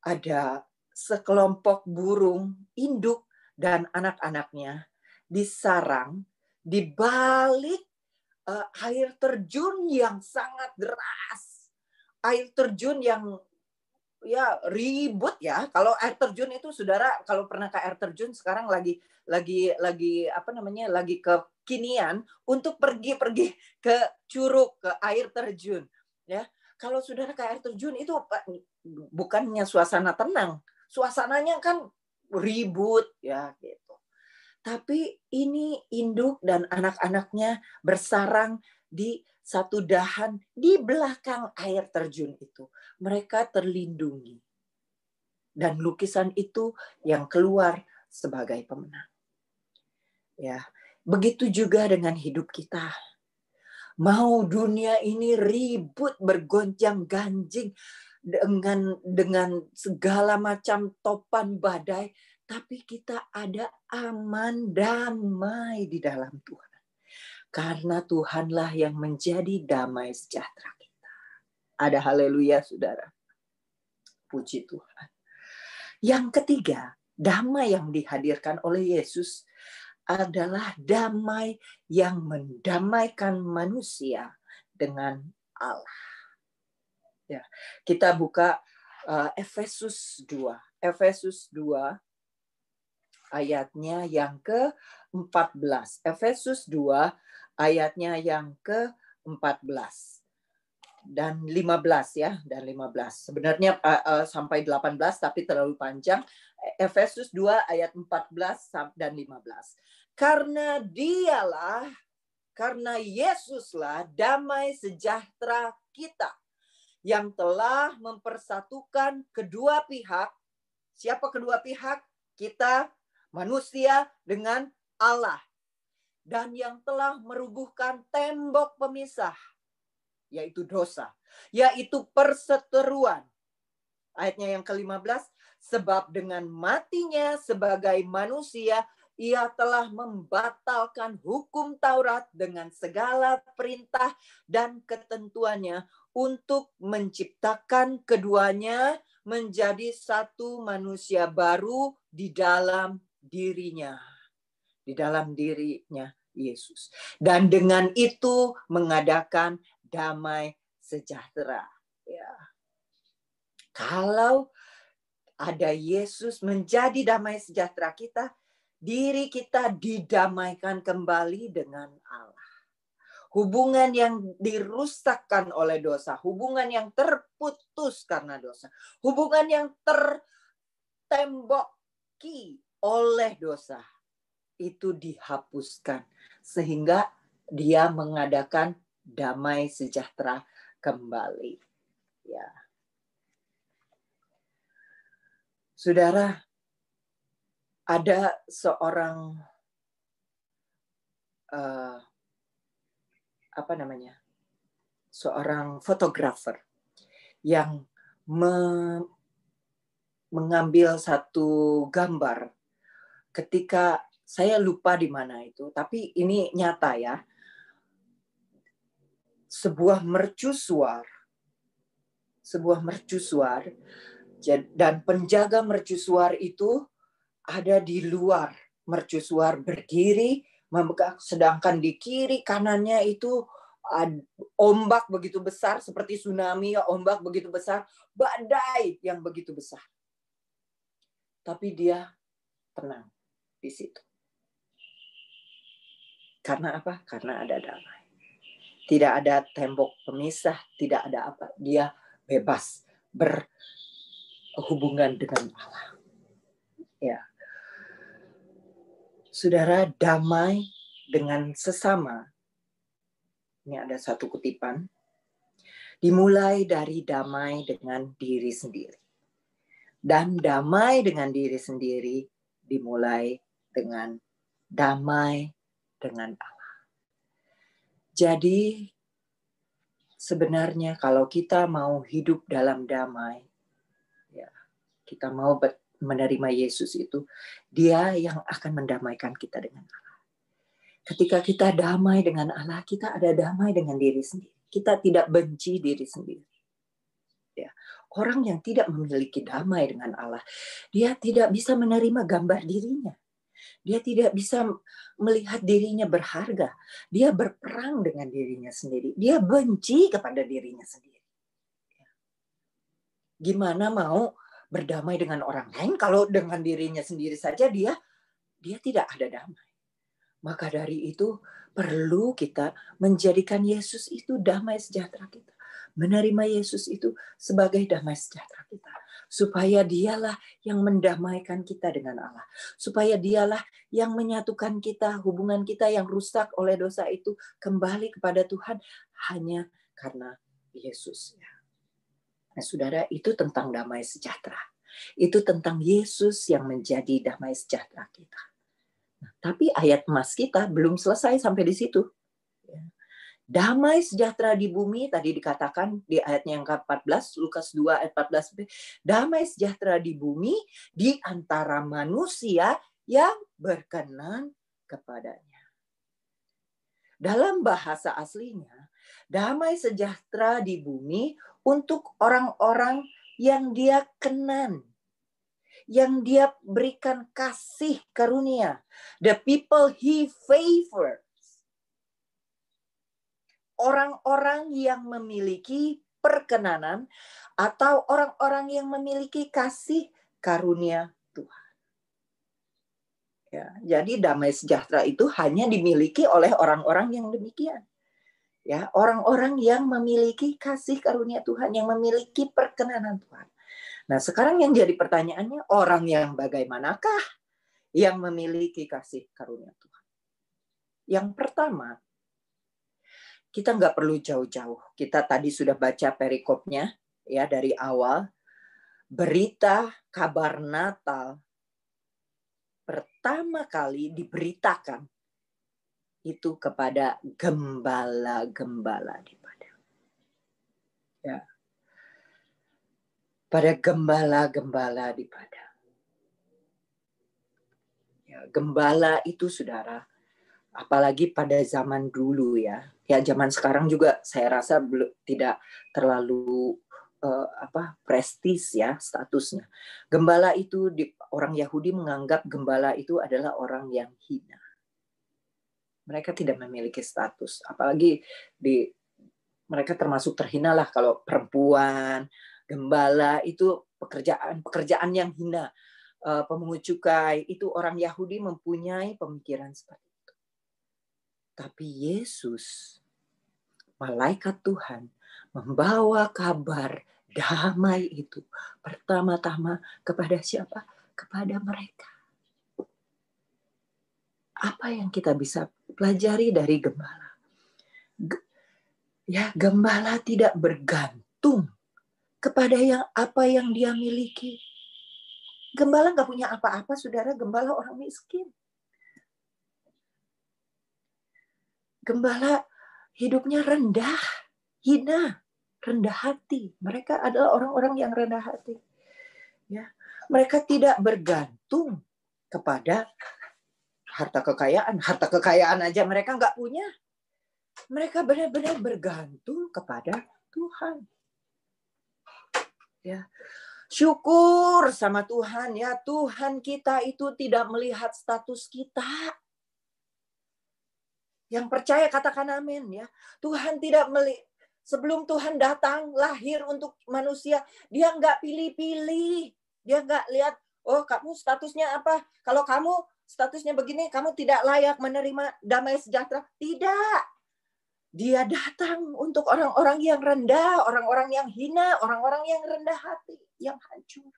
ada sekelompok burung induk dan anak-anaknya di sarang di balik air terjun yang sangat deras. Air terjun yang ya ribut ya. Kalau air terjun itu saudara kalau pernah ke air terjun sekarang lagi apa namanya lagi kekinian untuk pergi ke curug ke air terjun ya. Kalau saudara ke air terjun itu bukannya suasana tenang, suasananya kan ribut ya gitu. Tapi ini induk dan anak-anaknya bersarang di satu dahan di belakang air terjun itu. Mereka terlindungi. Dan lukisan itu yang keluar sebagai pemenang. Ya, begitu juga dengan hidup kita. Mau dunia ini ribut bergonjang-ganjing dengan segala macam topan badai, tapi kita ada aman damai di dalam Tuhan. Karena Tuhanlah yang menjadi damai sejahtera kita. Ada haleluya, saudara. Puji Tuhan. Yang ketiga, damai yang dihadirkan oleh Yesus adalah damai yang mendamaikan manusia dengan Allah. Ya, kita buka Efesus 2. Efesus 2 ayatnya yang ke-14. Efesus 2 ayatnya yang ke-14 dan 15 ya, dan 15. Sebenarnya sampai 18 tapi terlalu panjang. Efesus 2 ayat 14 dan 15. Karena Yesuslah damai sejahtera kita yang telah mempersatukan kedua pihak. Siapa kedua pihak? Kita manusia dengan Allah. Dan yang telah merubuhkan tembok pemisah, yaitu dosa, yaitu perseteruan. Ayatnya yang ke-15, sebab dengan matinya sebagai manusia, ia telah membatalkan hukum Taurat dengan segala perintah dan ketentuannya untuk menciptakan keduanya menjadi satu manusia baru di dalam dirinya. Di dalam dirinya Yesus. Dan dengan itu mengadakan damai sejahtera. Ya. Kalau ada Yesus menjadi damai sejahtera kita, diri kita didamaikan kembali dengan Allah. hubungan yang dirusakkan oleh dosa, hubungan yang terputus karena dosa, hubungan yang tertemboki oleh dosa, itu dihapuskan sehingga dia mengadakan damai sejahtera kembali. Ya. Saudara, ada seorang seorang fotografer yang mengambil satu gambar ketika saya lupa di mana itu, tapi ini nyata ya. Sebuah mercusuar dan penjaga mercusuar itu ada di luar mercusuar berdiri memegang, sedangkan di kiri kanannya itu ombak begitu besar seperti tsunami, ombak begitu besar, badai yang begitu besar. Tapi dia tenang di situ. Karena apa? Karena ada damai. Tidak ada tembok pemisah, tidak ada apa. Dia bebas berhubungan dengan Allah. Ya. Saudara, damai dengan sesama. Ini ada satu kutipan. Dimulai dari damai dengan diri sendiri. Dan damai dengan diri sendiri dimulai dengan damai dengan Allah. Jadi sebenarnya kalau kita mau hidup dalam damai, ya, kita mau menerima Yesus itu, Dia yang akan mendamaikan kita dengan Allah. Ketika kita damai dengan Allah, kita ada damai dengan diri sendiri. Kita tidak benci diri sendiri. Ya. Orang yang tidak memiliki damai dengan Allah, dia tidak bisa menerima gambar dirinya. Dia tidak bisa melihat dirinya berharga. Dia berperang dengan dirinya sendiri. Dia benci kepada dirinya sendiri. Gimana mau berdamai dengan orang lain kalau dengan dirinya sendiri saja dia tidak ada damai. Maka dari itu perlu kita menjadikan Yesus itu damai sejahtera kita. Menerima Yesus itu sebagai damai sejahtera kita. Supaya dialah yang mendamaikan kita dengan Allah. Supaya dialah yang menyatukan kita, hubungan kita yang rusak oleh dosa itu kembali kepada Tuhan hanya karena Yesus. Nah, saudara, itu tentang damai sejahtera. Itu tentang Yesus yang menjadi damai sejahtera kita. Nah, tapi ayat emas kita belum selesai sampai di situ. Damai sejahtera di bumi, tadi dikatakan di ayatnya yang ke-14, Lukas 2 ayat 14b, damai sejahtera di bumi di antara manusia yang berkenan kepadanya. Dalam bahasa aslinya, damai sejahtera di bumi untuk orang-orang yang Dia kenan, yang Dia berikan kasih karunia. The people He favors. Orang-orang yang memiliki perkenanan atau orang-orang yang memiliki kasih karunia Tuhan. Ya, jadi damai sejahtera itu hanya dimiliki oleh orang-orang yang demikian. Ya, orang-orang yang memiliki kasih karunia Tuhan, yang memiliki perkenanan Tuhan. Nah, sekarang yang jadi pertanyaannya, orang yang bagaimanakah yang memiliki kasih karunia Tuhan? Yang pertama, kita nggak perlu jauh-jauh. Kita tadi sudah baca perikopnya ya dari awal. Berita kabar Natal pertama kali diberitakan itu kepada gembala-gembala di padang. Ya. Pada gembala-gembala di padang. Ya, gembala itu saudara, apalagi pada zaman dulu ya zaman sekarang juga saya rasa tidak terlalu prestis ya statusnya. Gembala itu orang Yahudi menganggap gembala itu adalah orang yang hina. Mereka tidak memiliki status, apalagi mereka termasuk terhina lah kalau perempuan. Gembala itu pekerjaan yang hina. Pemungut cukai itu orang Yahudi mempunyai pemikiran seperti itu. Tapi Yesus malaikat Tuhan membawa kabar damai itu pertama-tama kepada siapa? Kepada mereka. Apa yang kita bisa pelajari dari gembala? Gembala tidak bergantung kepada apa yang dia miliki. Gembala nggak punya apa-apa, saudara. Gembala orang miskin. Gembala hidupnya rendah, hina, rendah hati. Mereka adalah orang-orang yang rendah hati. Ya, mereka tidak bergantung kepada harta kekayaan aja mereka nggak punya. Mereka benar-benar bergantung kepada Tuhan. Ya, syukur sama Tuhan ya. Tuhan kita itu tidak melihat status kita. Yang percaya katakan amin ya. Tuhan tidak melihat. Sebelum Tuhan datang lahir untuk manusia, dia nggak pilih-pilih. Dia nggak lihat, oh kamu statusnya apa? Kalau kamu statusnya begini, kamu tidak layak menerima damai sejahtera. Tidak. Dia datang untuk orang-orang yang rendah, orang-orang yang hina, orang-orang yang rendah hati, yang hancur.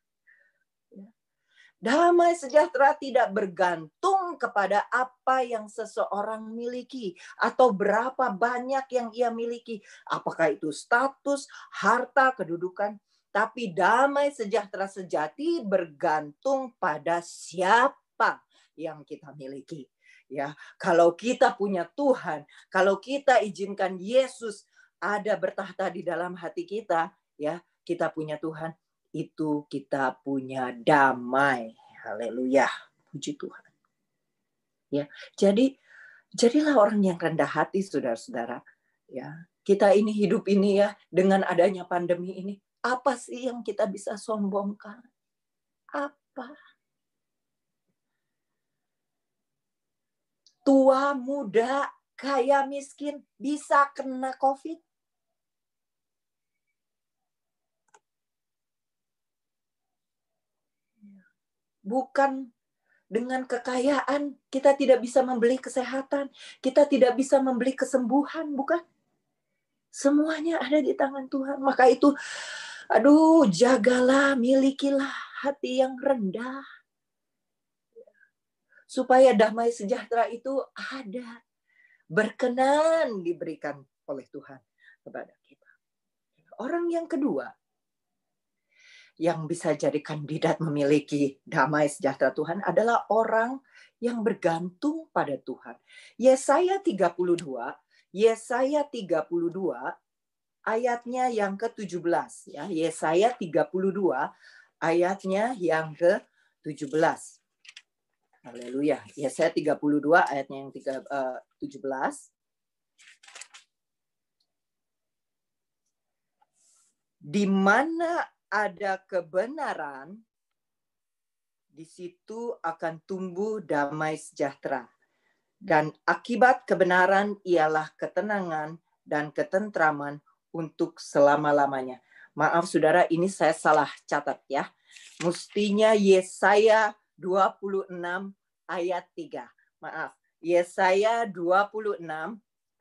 Damai sejahtera tidak bergantung kepada apa yang seseorang miliki atau berapa banyak yang ia miliki. Apakah itu status, harta, kedudukan. Tapi damai sejahtera sejati bergantung pada siapa yang kita miliki. Ya, kalau kita punya Tuhan, kalau kita izinkan Yesus ada bertahta di dalam hati kita, ya, kita punya Tuhan, itu kita punya damai. Haleluya. Puji Tuhan. Ya, jadilah orang yang rendah hati, saudara-saudara. Ya, kita ini hidup ini ya dengan adanya pandemi ini, apa sih yang kita bisa sombongkan? Apa? Tua, muda, kaya, miskin, bisa kena COVID. Bukan dengan kekayaan, kita tidak bisa membeli kesehatan. Kita tidak bisa membeli kesembuhan, bukan? Semuanya ada di tangan Tuhan. Maka itu, jagalah, milikilah hati yang rendah. Supaya damai sejahtera itu ada. Berkenan diberikan oleh Tuhan kepada kita. Orang yang kedua yang bisa jadi kandidat memiliki damai sejahtera Tuhan adalah orang yang bergantung pada Tuhan. Yesaya 32 ayatnya yang ke-17 ya. Yesaya 32 ayatnya yang ke-17. Haleluya. Yesaya 32 ayatnya yang 17. Di mana ada kebenaran, di situ akan tumbuh damai sejahtera. Dan akibat kebenaran ialah ketenangan dan ketentraman untuk selama-lamanya. Maaf saudara, ini saya salah catat ya. Mestinya Yesaya 26 ayat 3. Maaf, Yesaya 26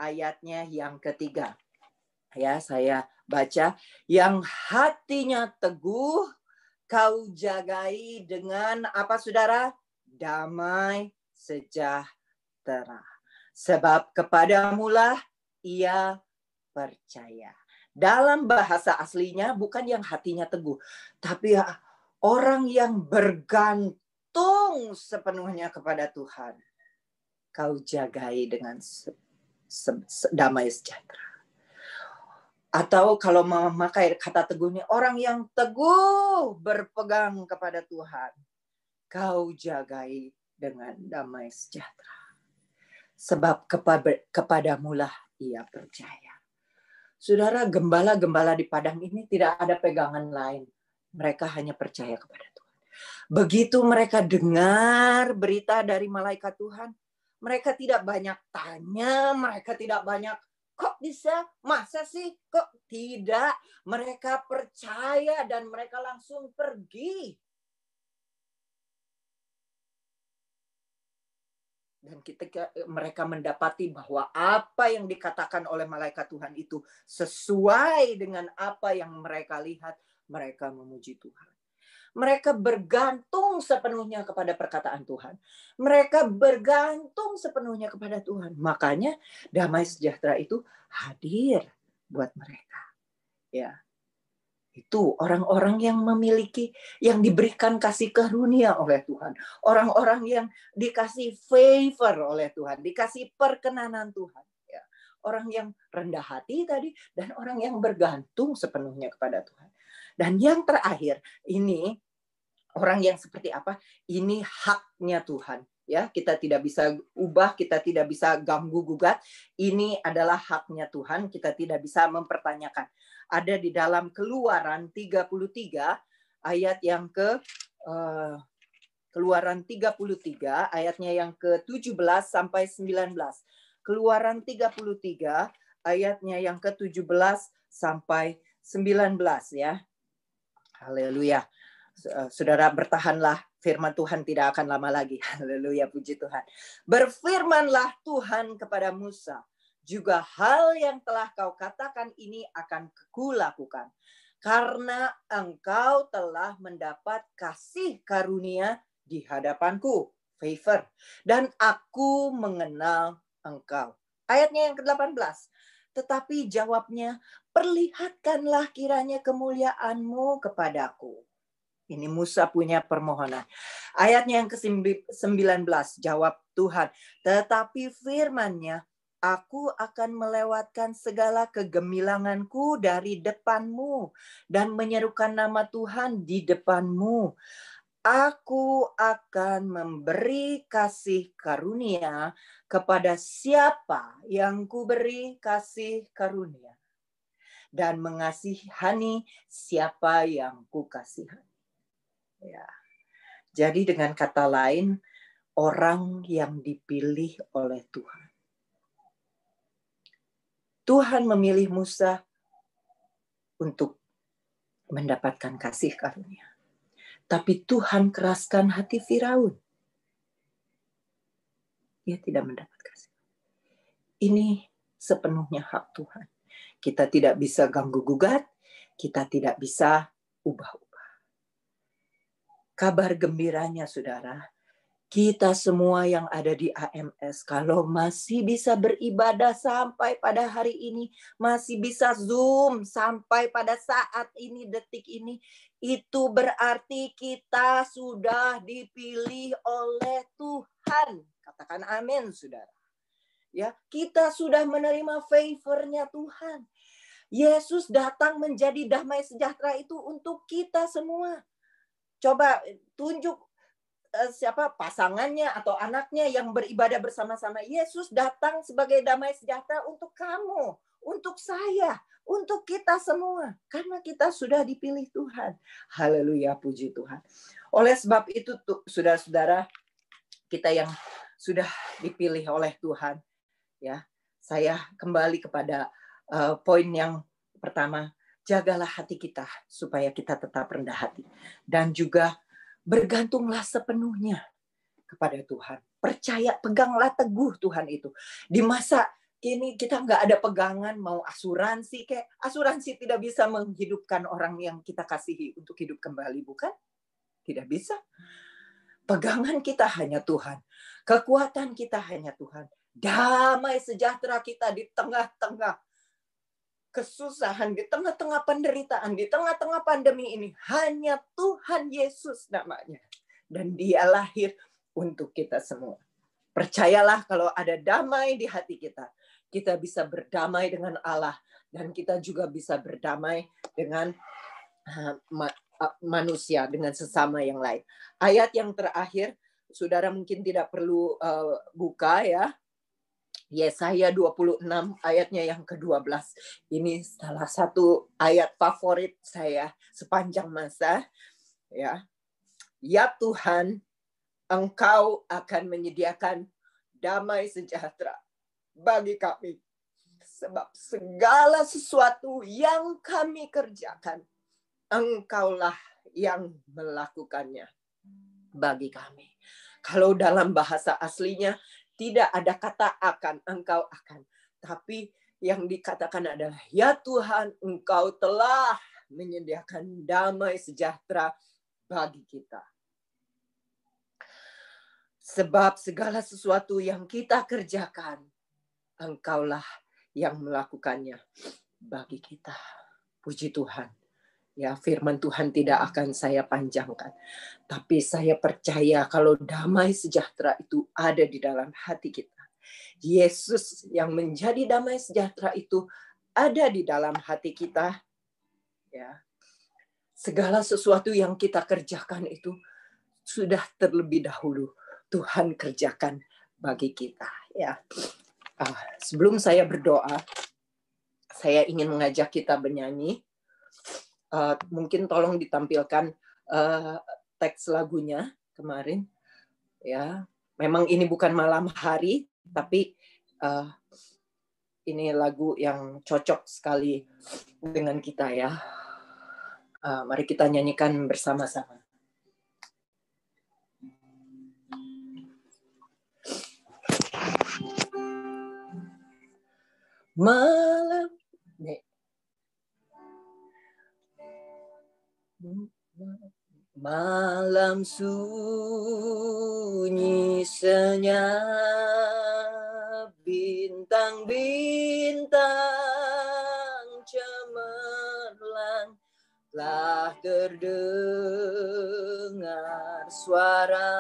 ayatnya yang ketiga. Ya, saya baca, yang hatinya teguh kau jagai dengan apa saudara? Damai sejahtera. Sebab kepadamulah ia percaya. Dalam bahasa aslinya bukan yang hatinya teguh, tapi orang yang bergantung sepenuhnya kepada Tuhan. Kau jagai dengan damai sejahtera. Atau kalau memakai kata teguhnya, orang yang teguh berpegang kepada Tuhan. Kau jagai dengan damai sejahtera. Sebab kepadamulah ia percaya. Saudara, gembala-gembala di padang ini tidak ada pegangan lain. Mereka hanya percaya kepada Tuhan. Begitu mereka dengar berita dari malaikat Tuhan, mereka tidak banyak tanya, mereka tidak banyak, kok bisa? Masa sih? Kok tidak? Mereka percaya dan mereka langsung pergi. Dan ketika mereka mendapati bahwa apa yang dikatakan oleh malaikat Tuhan itu sesuai dengan apa yang mereka lihat, mereka memuji Tuhan. Mereka bergantung sepenuhnya kepada perkataan Tuhan. Mereka bergantung sepenuhnya kepada Tuhan. Makanya damai sejahtera itu hadir buat mereka. Ya. Itu orang-orang yang memiliki, yang diberikan kasih karunia oleh Tuhan. Orang-orang yang dikasih favor oleh Tuhan, dikasih perkenanan Tuhan. Ya. Orang yang rendah hati tadi, dan orang yang bergantung sepenuhnya kepada Tuhan. Dan yang terakhir, ini orang yang seperti apa? Ini haknya Tuhan. Ya, kita tidak bisa ubah, kita tidak bisa ganggu gugat. Ini adalah haknya Tuhan, kita tidak bisa mempertanyakan. Ada di dalam Keluaran 33 ayat yang Keluaran 33 ayatnya yang ke-17 sampai 19. Keluaran 33 ayatnya yang ke-17 sampai 19 ya. Haleluya. Saudara bertahanlah, firman Tuhan tidak akan lama lagi. Haleluya, puji Tuhan. Berfirmanlah Tuhan kepada Musa, juga hal yang telah kau katakan ini akan kulakukan. Karena engkau telah mendapat kasih karunia di hadapanku, favor. Dan aku mengenal engkau. Ayatnya yang ke-18. Tetapi jawabnya, perlihatkanlah kiranya kemuliaanmu kepadaku. Ini Musa punya permohonan. Ayatnya yang ke-19, jawab Tuhan. Tetapi firman-Nya, aku akan melewatkan segala kegemilanganku dari depanmu dan menyerukan nama Tuhan di depanmu. Aku akan memberi kasih karunia kepada siapa yang kuberi kasih karunia. Dan mengasihani siapa yang kukasihani. Ya. Jadi dengan kata lain, orang yang dipilih oleh Tuhan. Tuhan memilih Musa untuk mendapatkan kasih karunia. Tapi Tuhan keraskan hati Firaun. Dia tidak mendapat kasih. Ini sepenuhnya hak Tuhan. Kita tidak bisa ganggu gugat, kita tidak bisa ubah-ubah. Kabar gembiranya, saudara, kita semua yang ada di AMS, kalau masih bisa beribadah sampai pada hari ini, masih bisa Zoom sampai pada saat ini, detik ini, itu berarti kita sudah dipilih oleh Tuhan. Katakan amin, saudara. Ya, kita sudah menerima favor-nya Tuhan. Yesus datang menjadi damai sejahtera itu untuk kita semua. Coba tunjuk siapa pasangannya atau anaknya yang beribadah bersama-sama. Yesus datang sebagai damai sejahtera untuk kamu, untuk saya, untuk kita semua. Karena kita sudah dipilih Tuhan. Haleluya, puji Tuhan. Oleh sebab itu, saudara-saudara, kita yang sudah dipilih oleh Tuhan, ya, saya kembali kepada poin yang pertama. Jagalah hati kita supaya kita tetap rendah hati. Dan juga bergantunglah sepenuhnya kepada Tuhan. Percaya, peganglah teguh Tuhan itu. Di masa kini kita nggak ada pegangan, mau asuransi. Kayak asuransi tidak bisa menghidupkan orang yang kita kasihi untuk hidup kembali, bukan? Tidak bisa. Pegangan kita hanya Tuhan. Kekuatan kita hanya Tuhan. Damai sejahtera kita di tengah-tengah kesusahan, di tengah-tengah penderitaan, di tengah-tengah pandemi ini, hanya Tuhan Yesus namanya. Dan Dia lahir untuk kita semua. Percayalah kalau ada damai di hati kita, kita bisa berdamai dengan Allah, dan kita juga bisa berdamai dengan manusia, dengan sesama yang lain. Ayat yang terakhir, saudara mungkin tidak perlu buka ya. Yesaya 26 ayatnya yang ke-12. Ini salah satu ayat favorit saya sepanjang masa. Ya, ya Tuhan, Engkau akan menyediakan damai sejahtera bagi kami. Sebab segala sesuatu yang kami kerjakan, Engkaulah yang melakukannya bagi kami. Kalau dalam bahasa aslinya, Tidak ada kata akan, engkau akan. Tapi yang dikatakan adalah, ya Tuhan, engkau telah menyediakan damai sejahtera bagi kita. Sebab segala sesuatu yang kita kerjakan, engkaulah yang melakukannya bagi kita. Puji Tuhan. Ya, firman Tuhan tidak akan saya panjangkan. Tapi saya percaya kalau damai sejahtera itu ada di dalam hati kita. Yesus yang menjadi damai sejahtera itu ada di dalam hati kita. Ya. Segala sesuatu yang kita kerjakan itu sudah terlebih dahulu Tuhan kerjakan bagi kita. Ya. Sebelum saya berdoa, saya ingin mengajak kita bernyanyi. Mungkin tolong ditampilkan teks lagunya kemarin. Ya, memang ini bukan malam hari, tapi ini lagu yang cocok sekali dengan kita ya. Mari kita nyanyikan bersama-sama. Malam sunyi senyap, bintang-bintang cemerlang, telah terdengar suara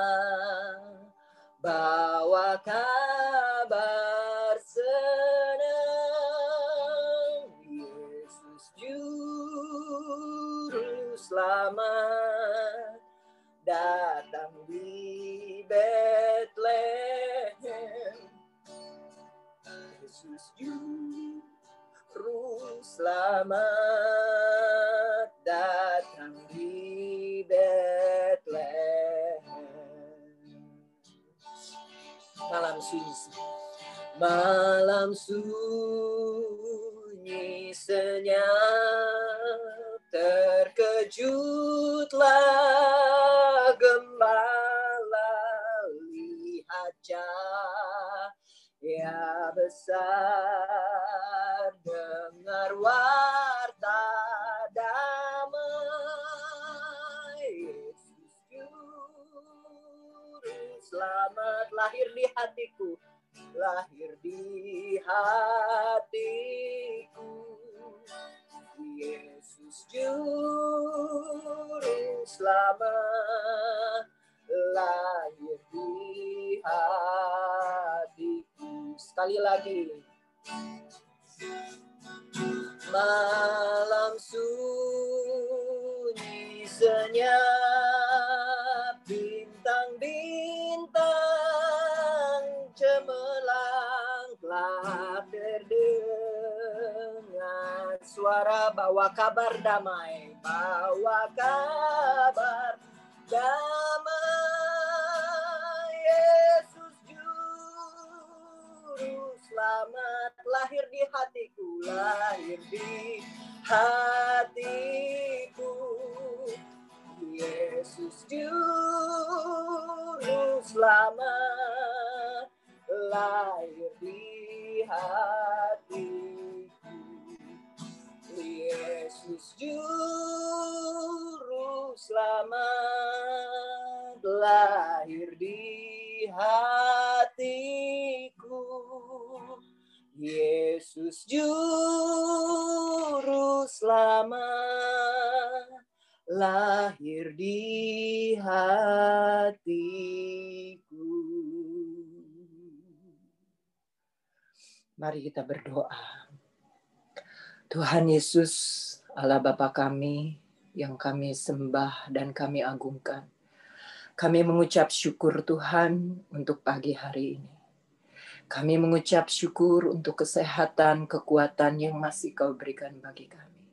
bawa kabar senang. Yesus Juru Selamat datang di Bethlehem. Yesus Juru Selamat datang di Bethlehem. Malam sunyi senyap, terkejutlah gembala, lihat cahaya besar, dengar warta damai. Yesus Juru Selamat lahir di hatiku, lahir di hatiku. Yesus Juru Selamat lahir di hatiku. Sekali lagi. Malam sunyi senyap, bintang-bintang cemerlang, telah terdengar suara bawa kabar damai, bawa kabar damai. Yesus Juru Selamat lahir di hatiku, lahir di hatiku. Yesus Juru Selamat lahir di hatiku. Yesus Juru Selamat lahir di hatiku. Yesus Juru Selamat lahir di hatiku. Mari kita berdoa. Tuhan Yesus, Allah Bapa kami yang kami sembah dan kami agungkan. Kami mengucap syukur Tuhan untuk pagi hari ini. Kami mengucap syukur untuk kesehatan, kekuatan yang masih Kau berikan bagi kami.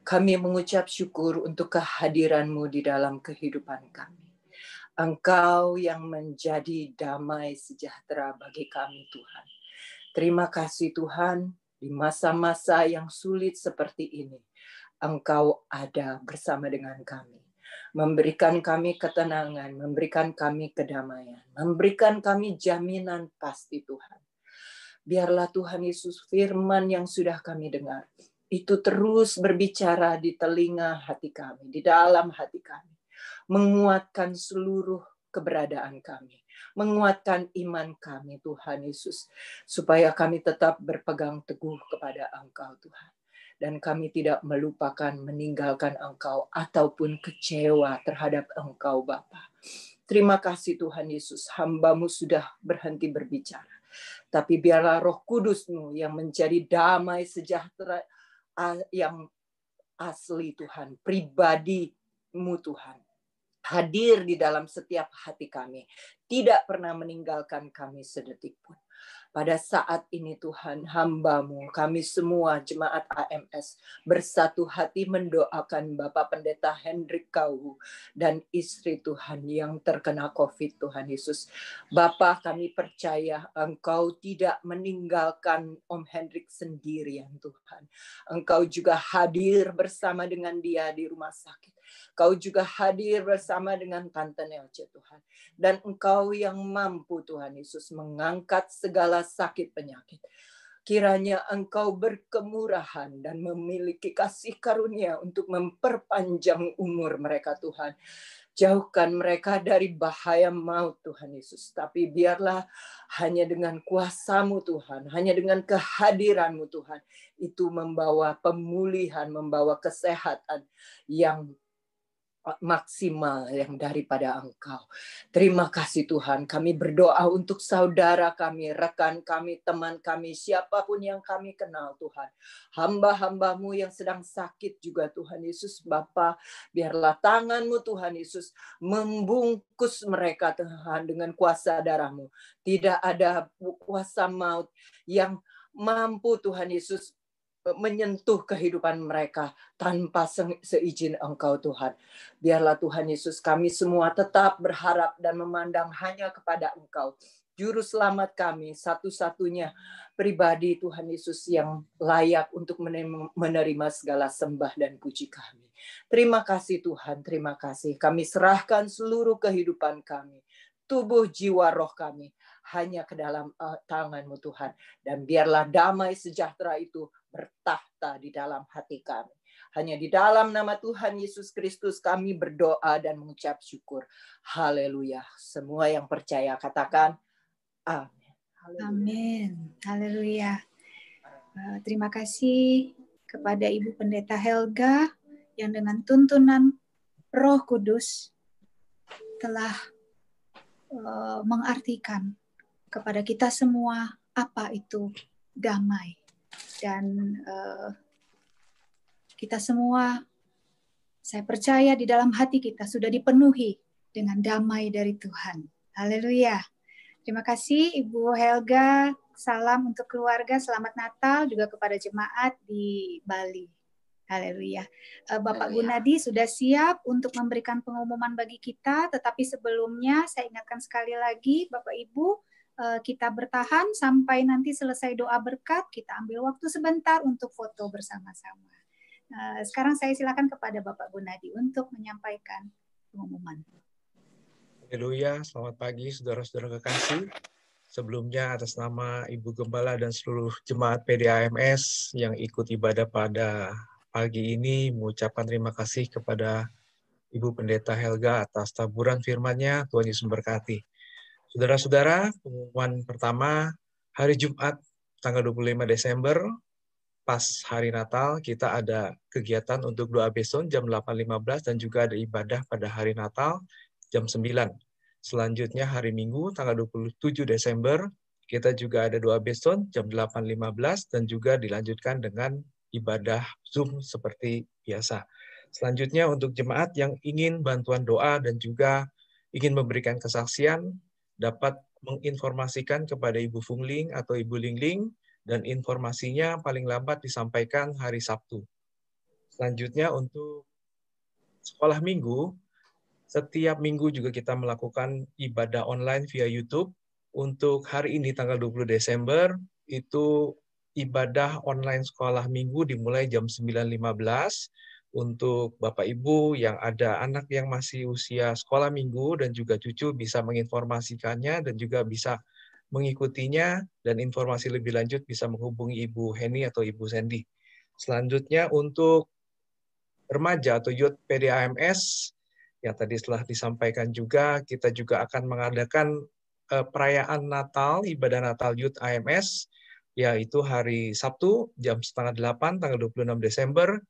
Kami mengucap syukur untuk kehadiran-Mu di dalam kehidupan kami. Engkau yang menjadi damai sejahtera bagi kami Tuhan. Terima kasih Tuhan, di masa-masa yang sulit seperti ini, Engkau ada bersama dengan kami. memberikan kami ketenangan, memberikan kami kedamaian, memberikan kami jaminan pasti Tuhan. Biarlah Tuhan Yesus firman yang sudah kami dengar, itu terus berbicara di telinga hati kami, di dalam hati kami. Menguatkan seluruh keberadaan kami. Menguatkan iman kami Tuhan Yesus. Supaya kami tetap berpegang teguh kepada Engkau Tuhan. Dan kami tidak melupakan meninggalkan Engkau ataupun kecewa terhadap Engkau Bapa. Terima kasih Tuhan Yesus, hamba-Mu sudah berhenti berbicara. Tapi biarlah Roh Kudus-Mu yang menjadi damai sejahtera yang asli Tuhan, pribadi-Mu Tuhan, hadir di dalam setiap hati kami, tidak pernah meninggalkan kami sedetik pun. Pada saat ini Tuhan, hamba-Mu, kami semua jemaat AMS bersatu hati mendoakan Bapak Pendeta Hendrik Kauhu dan istri Tuhan yang terkena COVID Tuhan Yesus. Bapak, kami percaya Engkau tidak meninggalkan Om Hendrik sendirian Tuhan. Engkau juga hadir bersama dengan dia di rumah sakit. Kau juga hadir bersama dengan Tante Nelce Tuhan. Dan Engkau yang mampu Tuhan Yesus mengangkat segala sakit penyakit. Kiranya Engkau berkemurahan dan memiliki kasih karunia untuk memperpanjang umur mereka Tuhan. Jauhkan mereka dari bahaya maut Tuhan Yesus. Tapi biarlah hanya dengan kuasa-Mu Tuhan, hanya dengan kehadiran-Mu Tuhan, itu membawa pemulihan, membawa kesehatan yang maksimal yang daripada Engkau. Terima kasih Tuhan. Kami berdoa untuk saudara kami, rekan kami, teman kami, siapapun yang kami kenal Tuhan. Hamba-hamba-Mu yang sedang sakit juga Tuhan Yesus. Bapa, biarlah tangan-Mu Tuhan Yesus membungkus mereka Tuhan dengan kuasa darah-Mu. Tidak ada kuasa maut yang mampu Tuhan Yesus menyentuh kehidupan mereka tanpa seizin Engkau Tuhan. Biarlah Tuhan Yesus kami semua tetap berharap dan memandang hanya kepada Engkau. Juru selamat kami, satu-satunya pribadi Tuhan Yesus yang layak untuk menerima segala sembah dan puji kami. Terima kasih Tuhan, terima kasih. Kami serahkan seluruh kehidupan kami, tubuh, jiwa, roh kami hanya ke dalam tangan-Mu Tuhan. Dan biarlah damai sejahtera itu bertahta di dalam hati kami. Hanya di dalam nama Tuhan Yesus Kristus kami berdoa dan mengucap syukur. Haleluya. Semua yang percaya katakan amin. Amin. Haleluya. Terima kasih kepada Ibu Pendeta Helga yang dengan tuntunan Roh Kudus telah mengartikan kepada kita semua apa itu damai. Dan kita semua, saya percaya di dalam hati kita sudah dipenuhi dengan damai dari Tuhan. Haleluya. Terima kasih Ibu Helga. Salam untuk keluarga, selamat Natal juga kepada jemaat di Bali. Haleluya. Bapak Gunadi sudah siap untuk memberikan pengumuman bagi kita, tetapi sebelumnya saya ingatkan sekali lagi Bapak Ibu, kita bertahan sampai nanti selesai doa berkat, kita ambil waktu sebentar untuk foto bersama-sama. Sekarang saya silakan kepada Bapak Gunadi untuk menyampaikan pengumuman. Haleluya, selamat pagi saudara-saudara kekasih. Sebelumnya atas nama Ibu Gembala dan seluruh jemaat PDAMS yang ikut ibadah pada pagi ini, mengucapkan terima kasih kepada Ibu Pendeta Helga atas taburan firman-Nya. Tuhan Yesus memberkati. Saudara-saudara, pengumuman pertama, hari Jumat tanggal 25 Desember, pas hari Natal, kita ada kegiatan untuk doa beson jam 8.15 dan juga ada ibadah pada hari Natal jam 9. Selanjutnya hari Minggu tanggal 27 Desember, kita juga ada doa beson jam 8.15 dan juga dilanjutkan dengan ibadah Zoom seperti biasa. Selanjutnya untuk jemaat yang ingin bantuan doa dan juga ingin memberikan kesaksian, dapat menginformasikan kepada Ibu Fungling atau Ibu Lingling, dan informasinya paling lambat disampaikan hari Sabtu. Selanjutnya untuk sekolah minggu, setiap minggu juga kita melakukan ibadah online via YouTube. Untuk hari ini tanggal 20 Desember, itu ibadah online sekolah minggu dimulai jam 9.15, untuk Bapak Ibu yang ada anak yang masih usia sekolah minggu dan juga cucu bisa menginformasikannya dan juga bisa mengikutinya, dan informasi lebih lanjut bisa menghubungi Ibu Heni atau Ibu Sandy. Selanjutnya untuk remaja atau youth PDAMS yang tadi setelah disampaikan juga, kita juga akan mengadakan perayaan Natal, ibadah Natal Youth AMS, yaitu hari Sabtu jam 7:30 tanggal 26 Desember.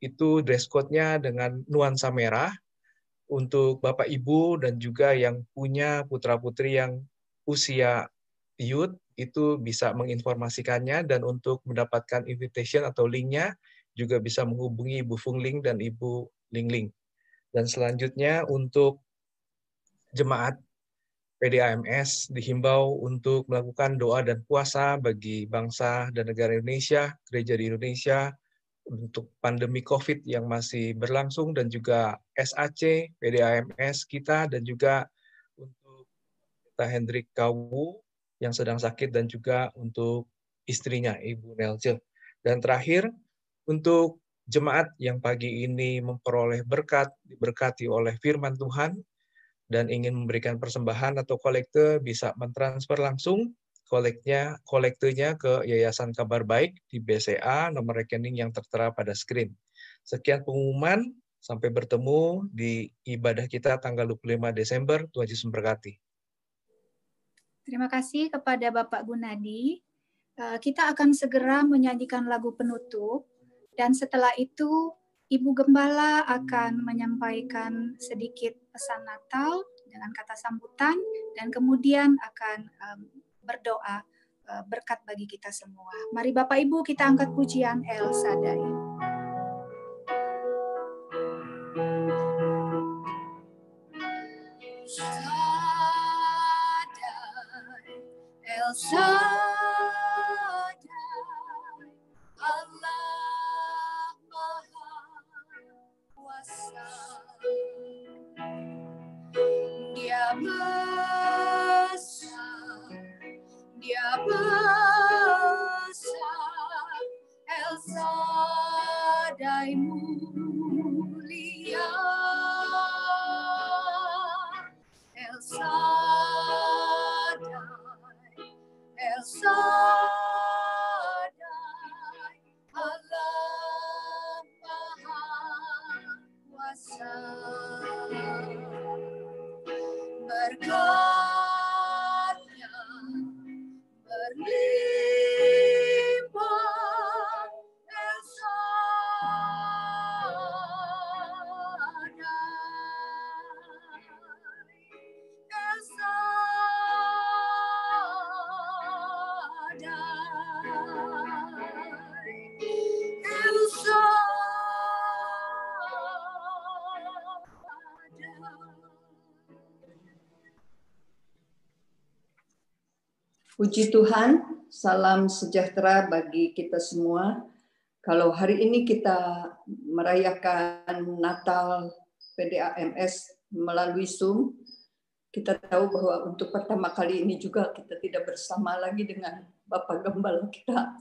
Itu dress code-nya dengan nuansa merah. Untuk Bapak Ibu dan juga yang punya putra-putri yang usia youth, itu bisa menginformasikannya, dan untuk mendapatkan invitation atau link-nya juga bisa menghubungi Ibu Fung Ling dan Ibu Ling Ling. Dan selanjutnya untuk jemaat PDAMS dihimbau untuk melakukan doa dan puasa bagi bangsa dan negara Indonesia, gereja di Indonesia, untuk pandemi COVID yang masih berlangsung, dan juga SAC, PDAMS kita, dan juga untuk Pak Hendrik Kawu yang sedang sakit, dan juga untuk istrinya, Ibu Nelce. Dan terakhir, untuk jemaat yang pagi ini memperoleh berkat, diberkati oleh firman Tuhan, dan ingin memberikan persembahan atau kolekte, bisa mentransfer langsung kolektenya ke Yayasan Kabar Baik di BCA, nomor rekening yang tertera pada screen. Sekian pengumuman, sampai bertemu di ibadah kita tanggal 25 Desember, Tuhan Yesus memberkati. Terima kasih kepada Bapak Gunadi. Kita akan segera menyanyikan lagu penutup, dan setelah itu Ibu Gembala akan menyampaikan sedikit pesan Natal dengan kata sambutan, dan kemudian akan berdoa berkat bagi kita semua. Mari Bapak Ibu kita angkat pujian El Shaddai. El Shaddai, Allah Maha Kuasa. Dia besar, Dia besar, El Shaddai mulia, El Shaddai, El Shaddai, Allah Maha Kuasa. Berkatnya berlimpah, El Shaddai, El Shaddai, El Shaddai. Puji Tuhan, salam sejahtera bagi kita semua. Kalau hari ini kita merayakan Natal PDAMS melalui Zoom, kita tahu bahwa untuk pertama kali ini juga kita tidak bersama lagi dengan Bapak Gembala kita.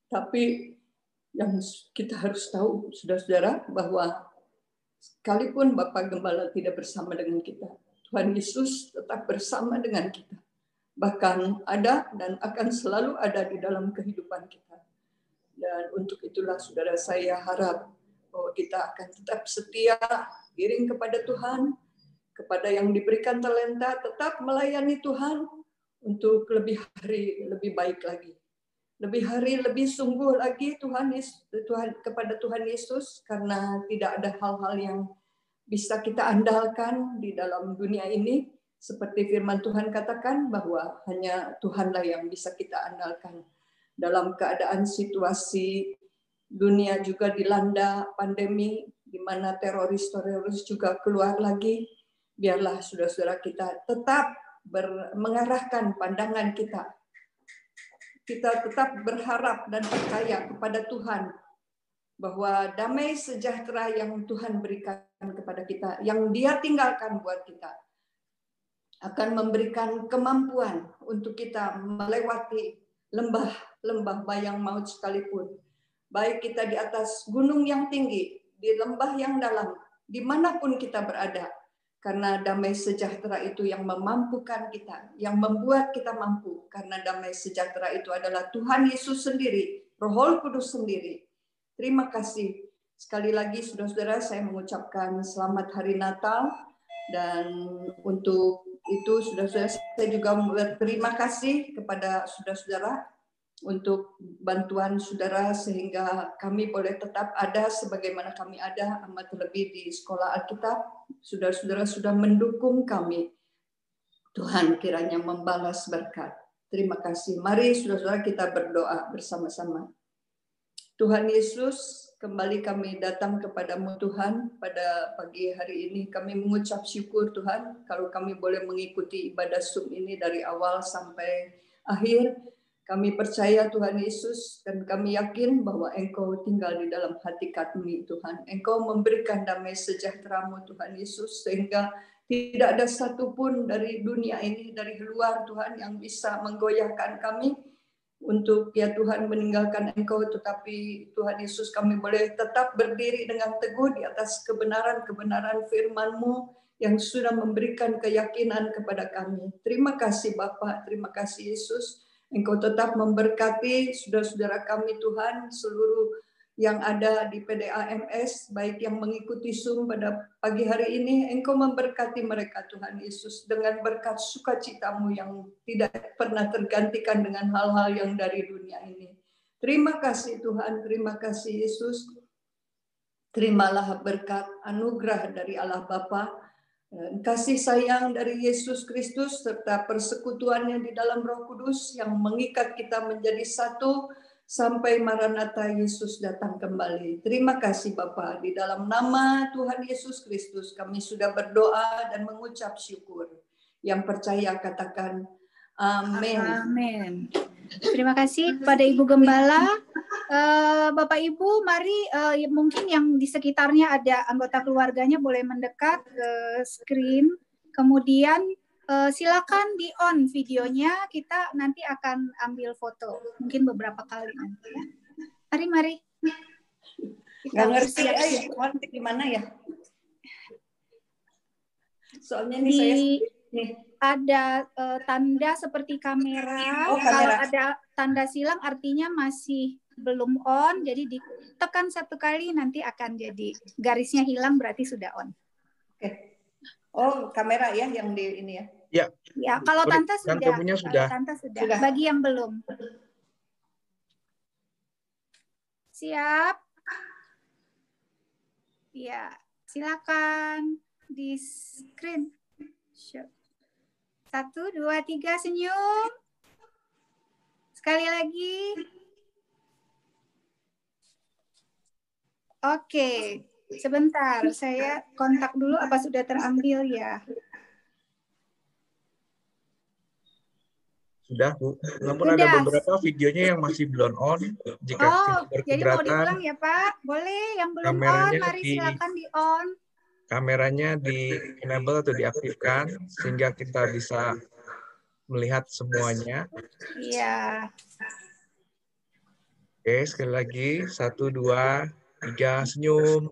Tapi yang kita harus tahu, saudara-saudara, bahwa sekalipun Bapak Gembala tidak bersama dengan kita, Tuhan Yesus tetap bersama dengan kita. Bahkan ada dan akan selalu ada di dalam kehidupan kita. Dan untuk itulah saudara, saya harap bahwa kita akan tetap setia, iring kepada Tuhan, kepada yang diberikan talenta, tetap melayani Tuhan untuk lebih hari lebih baik lagi. Lebih hari lebih sungguh lagi Tuhan kepada Tuhan Yesus, karena tidak ada hal-hal yang bisa kita andalkan di dalam dunia ini. Seperti firman Tuhan katakan bahwa hanya Tuhanlah yang bisa kita andalkan. Dalam keadaan situasi dunia juga dilanda pandemi, di mana teroris juga keluar lagi, biarlah saudara-saudara kita tetap mengarahkan pandangan kita. Kita tetap berharap dan percaya kepada Tuhan bahwa damai sejahtera yang Tuhan berikan kepada kita, yang Dia tinggalkan buat kita, akan memberikan kemampuan untuk kita melewati lembah bayang maut sekalipun. Baik kita di atas gunung yang tinggi, di lembah yang dalam, dimanapun kita berada. Karena damai sejahtera itu yang memampukan kita, yang membuat kita mampu. Karena damai sejahtera itu adalah Tuhan Yesus sendiri, Roh Kudus sendiri. Terima kasih. Sekali lagi saudara-saudara, saya mengucapkan selamat Hari Natal. Dan untuk itu saudara-saudara, saya juga berterima kasih kepada saudara-saudara untuk bantuan saudara sehingga kami boleh tetap ada sebagaimana kami ada, amat terlebih di sekolah Alkitab. Saudara-saudara sudah mendukung kami. Tuhan kiranya membalas berkat. Terima kasih. Mari saudara-saudara kita berdoa bersama-sama. Tuhan Yesus, kembali kami datang kepadamu Tuhan pada pagi hari ini. Kami mengucap syukur Tuhan kalau kami boleh mengikuti ibadah Zoom ini dari awal sampai akhir. Kami percaya Tuhan Yesus dan kami yakin bahwa Engkau tinggal di dalam hati kami Tuhan. Engkau memberikan damai sejahtera-Mu Tuhan Yesus sehingga tidak ada satupun dari dunia ini, dari luar Tuhan yang bisa menggoyahkan kami untuk ya Tuhan meninggalkan Engkau. Tetapi Tuhan Yesus kami boleh tetap berdiri dengan teguh di atas kebenaran-kebenaran firman-Mu yang sudah memberikan keyakinan kepada kami. Terima kasih Bapa, terima kasih Yesus. Engkau tetap memberkati saudara-saudara kami Tuhan, seluruh yang ada di PDAMS, baik yang mengikuti Zoom pada pagi hari ini. Engkau memberkati mereka Tuhan Yesus dengan berkat sukacita-Mu yang tidak pernah tergantikan dengan hal-hal yang dari dunia ini. Terima kasih Tuhan, terima kasih Yesus. Terimalah berkat anugerah dari Allah Bapa, kasih sayang dari Yesus Kristus serta persekutuannya di dalam Roh Kudus yang mengikat kita menjadi satu sampai Maranatha Yesus datang kembali. Terima kasih Bapa, di dalam nama Tuhan Yesus Kristus kami sudah berdoa dan mengucap syukur. Yang percaya katakan amin. Amin. Terima kasih kepada Ibu Gembala. Bapak Ibu, mari mungkin yang di sekitarnya ada anggota keluarganya boleh mendekat ke screen. Kemudian silakan di on videonya, kita nanti akan ambil foto. Mungkin beberapa kali nanti ya. Mari. Nggak ngerti on di mana ya? Soalnya ini saya nih. Ada tanda seperti kamera. Kalau ada tanda silang artinya masih belum on, jadi ditekan satu kali nanti akan jadi garisnya hilang berarti sudah on. Oke. Oh, kamera ya yang di ini ya. Ya. Ya, kalau Tante sudah. Sudah. Tante sudah. Bagi yang belum. Siap. Ya, silakan di screen. 1, 2, 3 senyum. Sekali lagi. Oke, sebentar. Saya kontak dulu apa sudah terambil ya. Sudah, Bu. Namun ada beberapa videonya yang masih belum on. Jika jadi mau diulang ya, Pak? Boleh, yang belum on, mari silakan di on. Kameranya di enable atau diaktifkan sehingga kita bisa melihat semuanya. Iya. Oke, sekali lagi 1, 2, 3 senyum.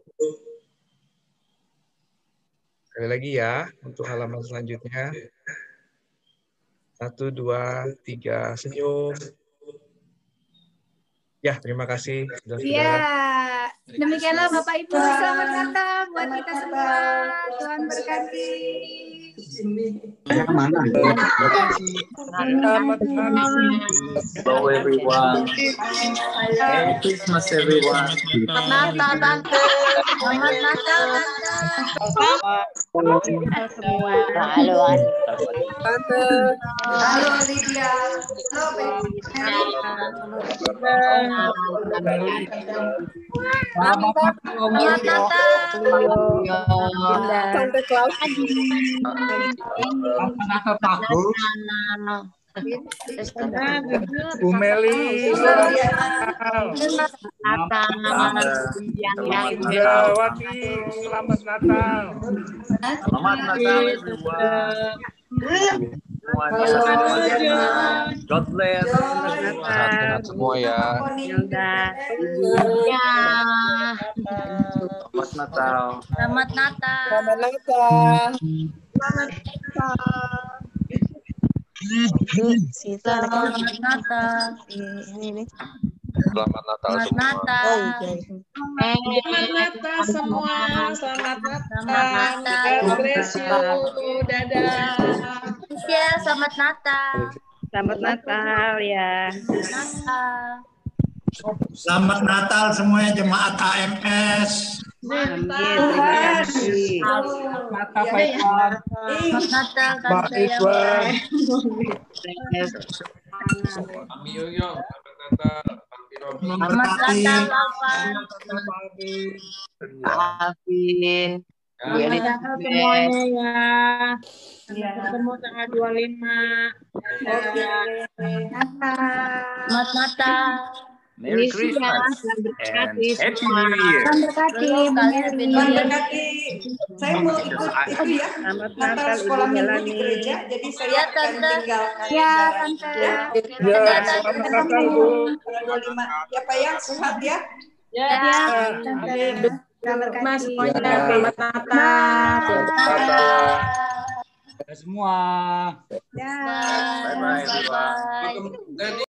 Sekali lagi ya untuk halaman selanjutnya. 1, 2, 3 senyum. Ya, terima kasih saudara-saudara. Iya, demikianlah Bapak Ibu, selamat Natal buat kita semua. Tuhan berkati. Yang mana? Hello everyone. Merry Christmas everyone. Selamat Natal Tante. Selamat Natal Tante. Selamat Natal semua. Halo Tante. Halo Lydia. Selamat Natal. Tante Klaus. Bu Meli. Selamat Natal. Selamat Natal everyone. God bless. Sehat semua ya. Ya. Selamat Natal. Selamat Natal. Selamat Natal. Selamat Natal. Ini. Selamat Natal Selamat semua. Natal. Selamat Natal semua. Selamat Natal. God bless you. Dadah. Michelle, selamat Natal. Selamat Natal ya. Natal. Selamat Natal semuanya jemaat AMS. Amin. Terima kasih. Selamat Natal, Tante Yama. Kami Yoyo, selamat Natal. Selamat Natal, Alvan. Alvin. Selamat Natal semuanya ya. Ketemu tanggal 25. Selamat Natal. Merry Christmas and Happy New Year. Tuhan berkati, Tuhan berkati. Saya mau ikut itu ya. Selamat Natal Natal sekolah Ibu minggu di Melani. gereja. Jadi saya Ya, akan Tante. tinggalkan. Ya, Tante. Ya, selamat Natal Bu. Tanggal 25. Ya Pak ya, sehat ya. Ya, Tante. Tuhan berkati. Mas semuanya selamat Natal. Selamat Natal. Semua. Ya. Bye. Bye-bye, everyone. Bye.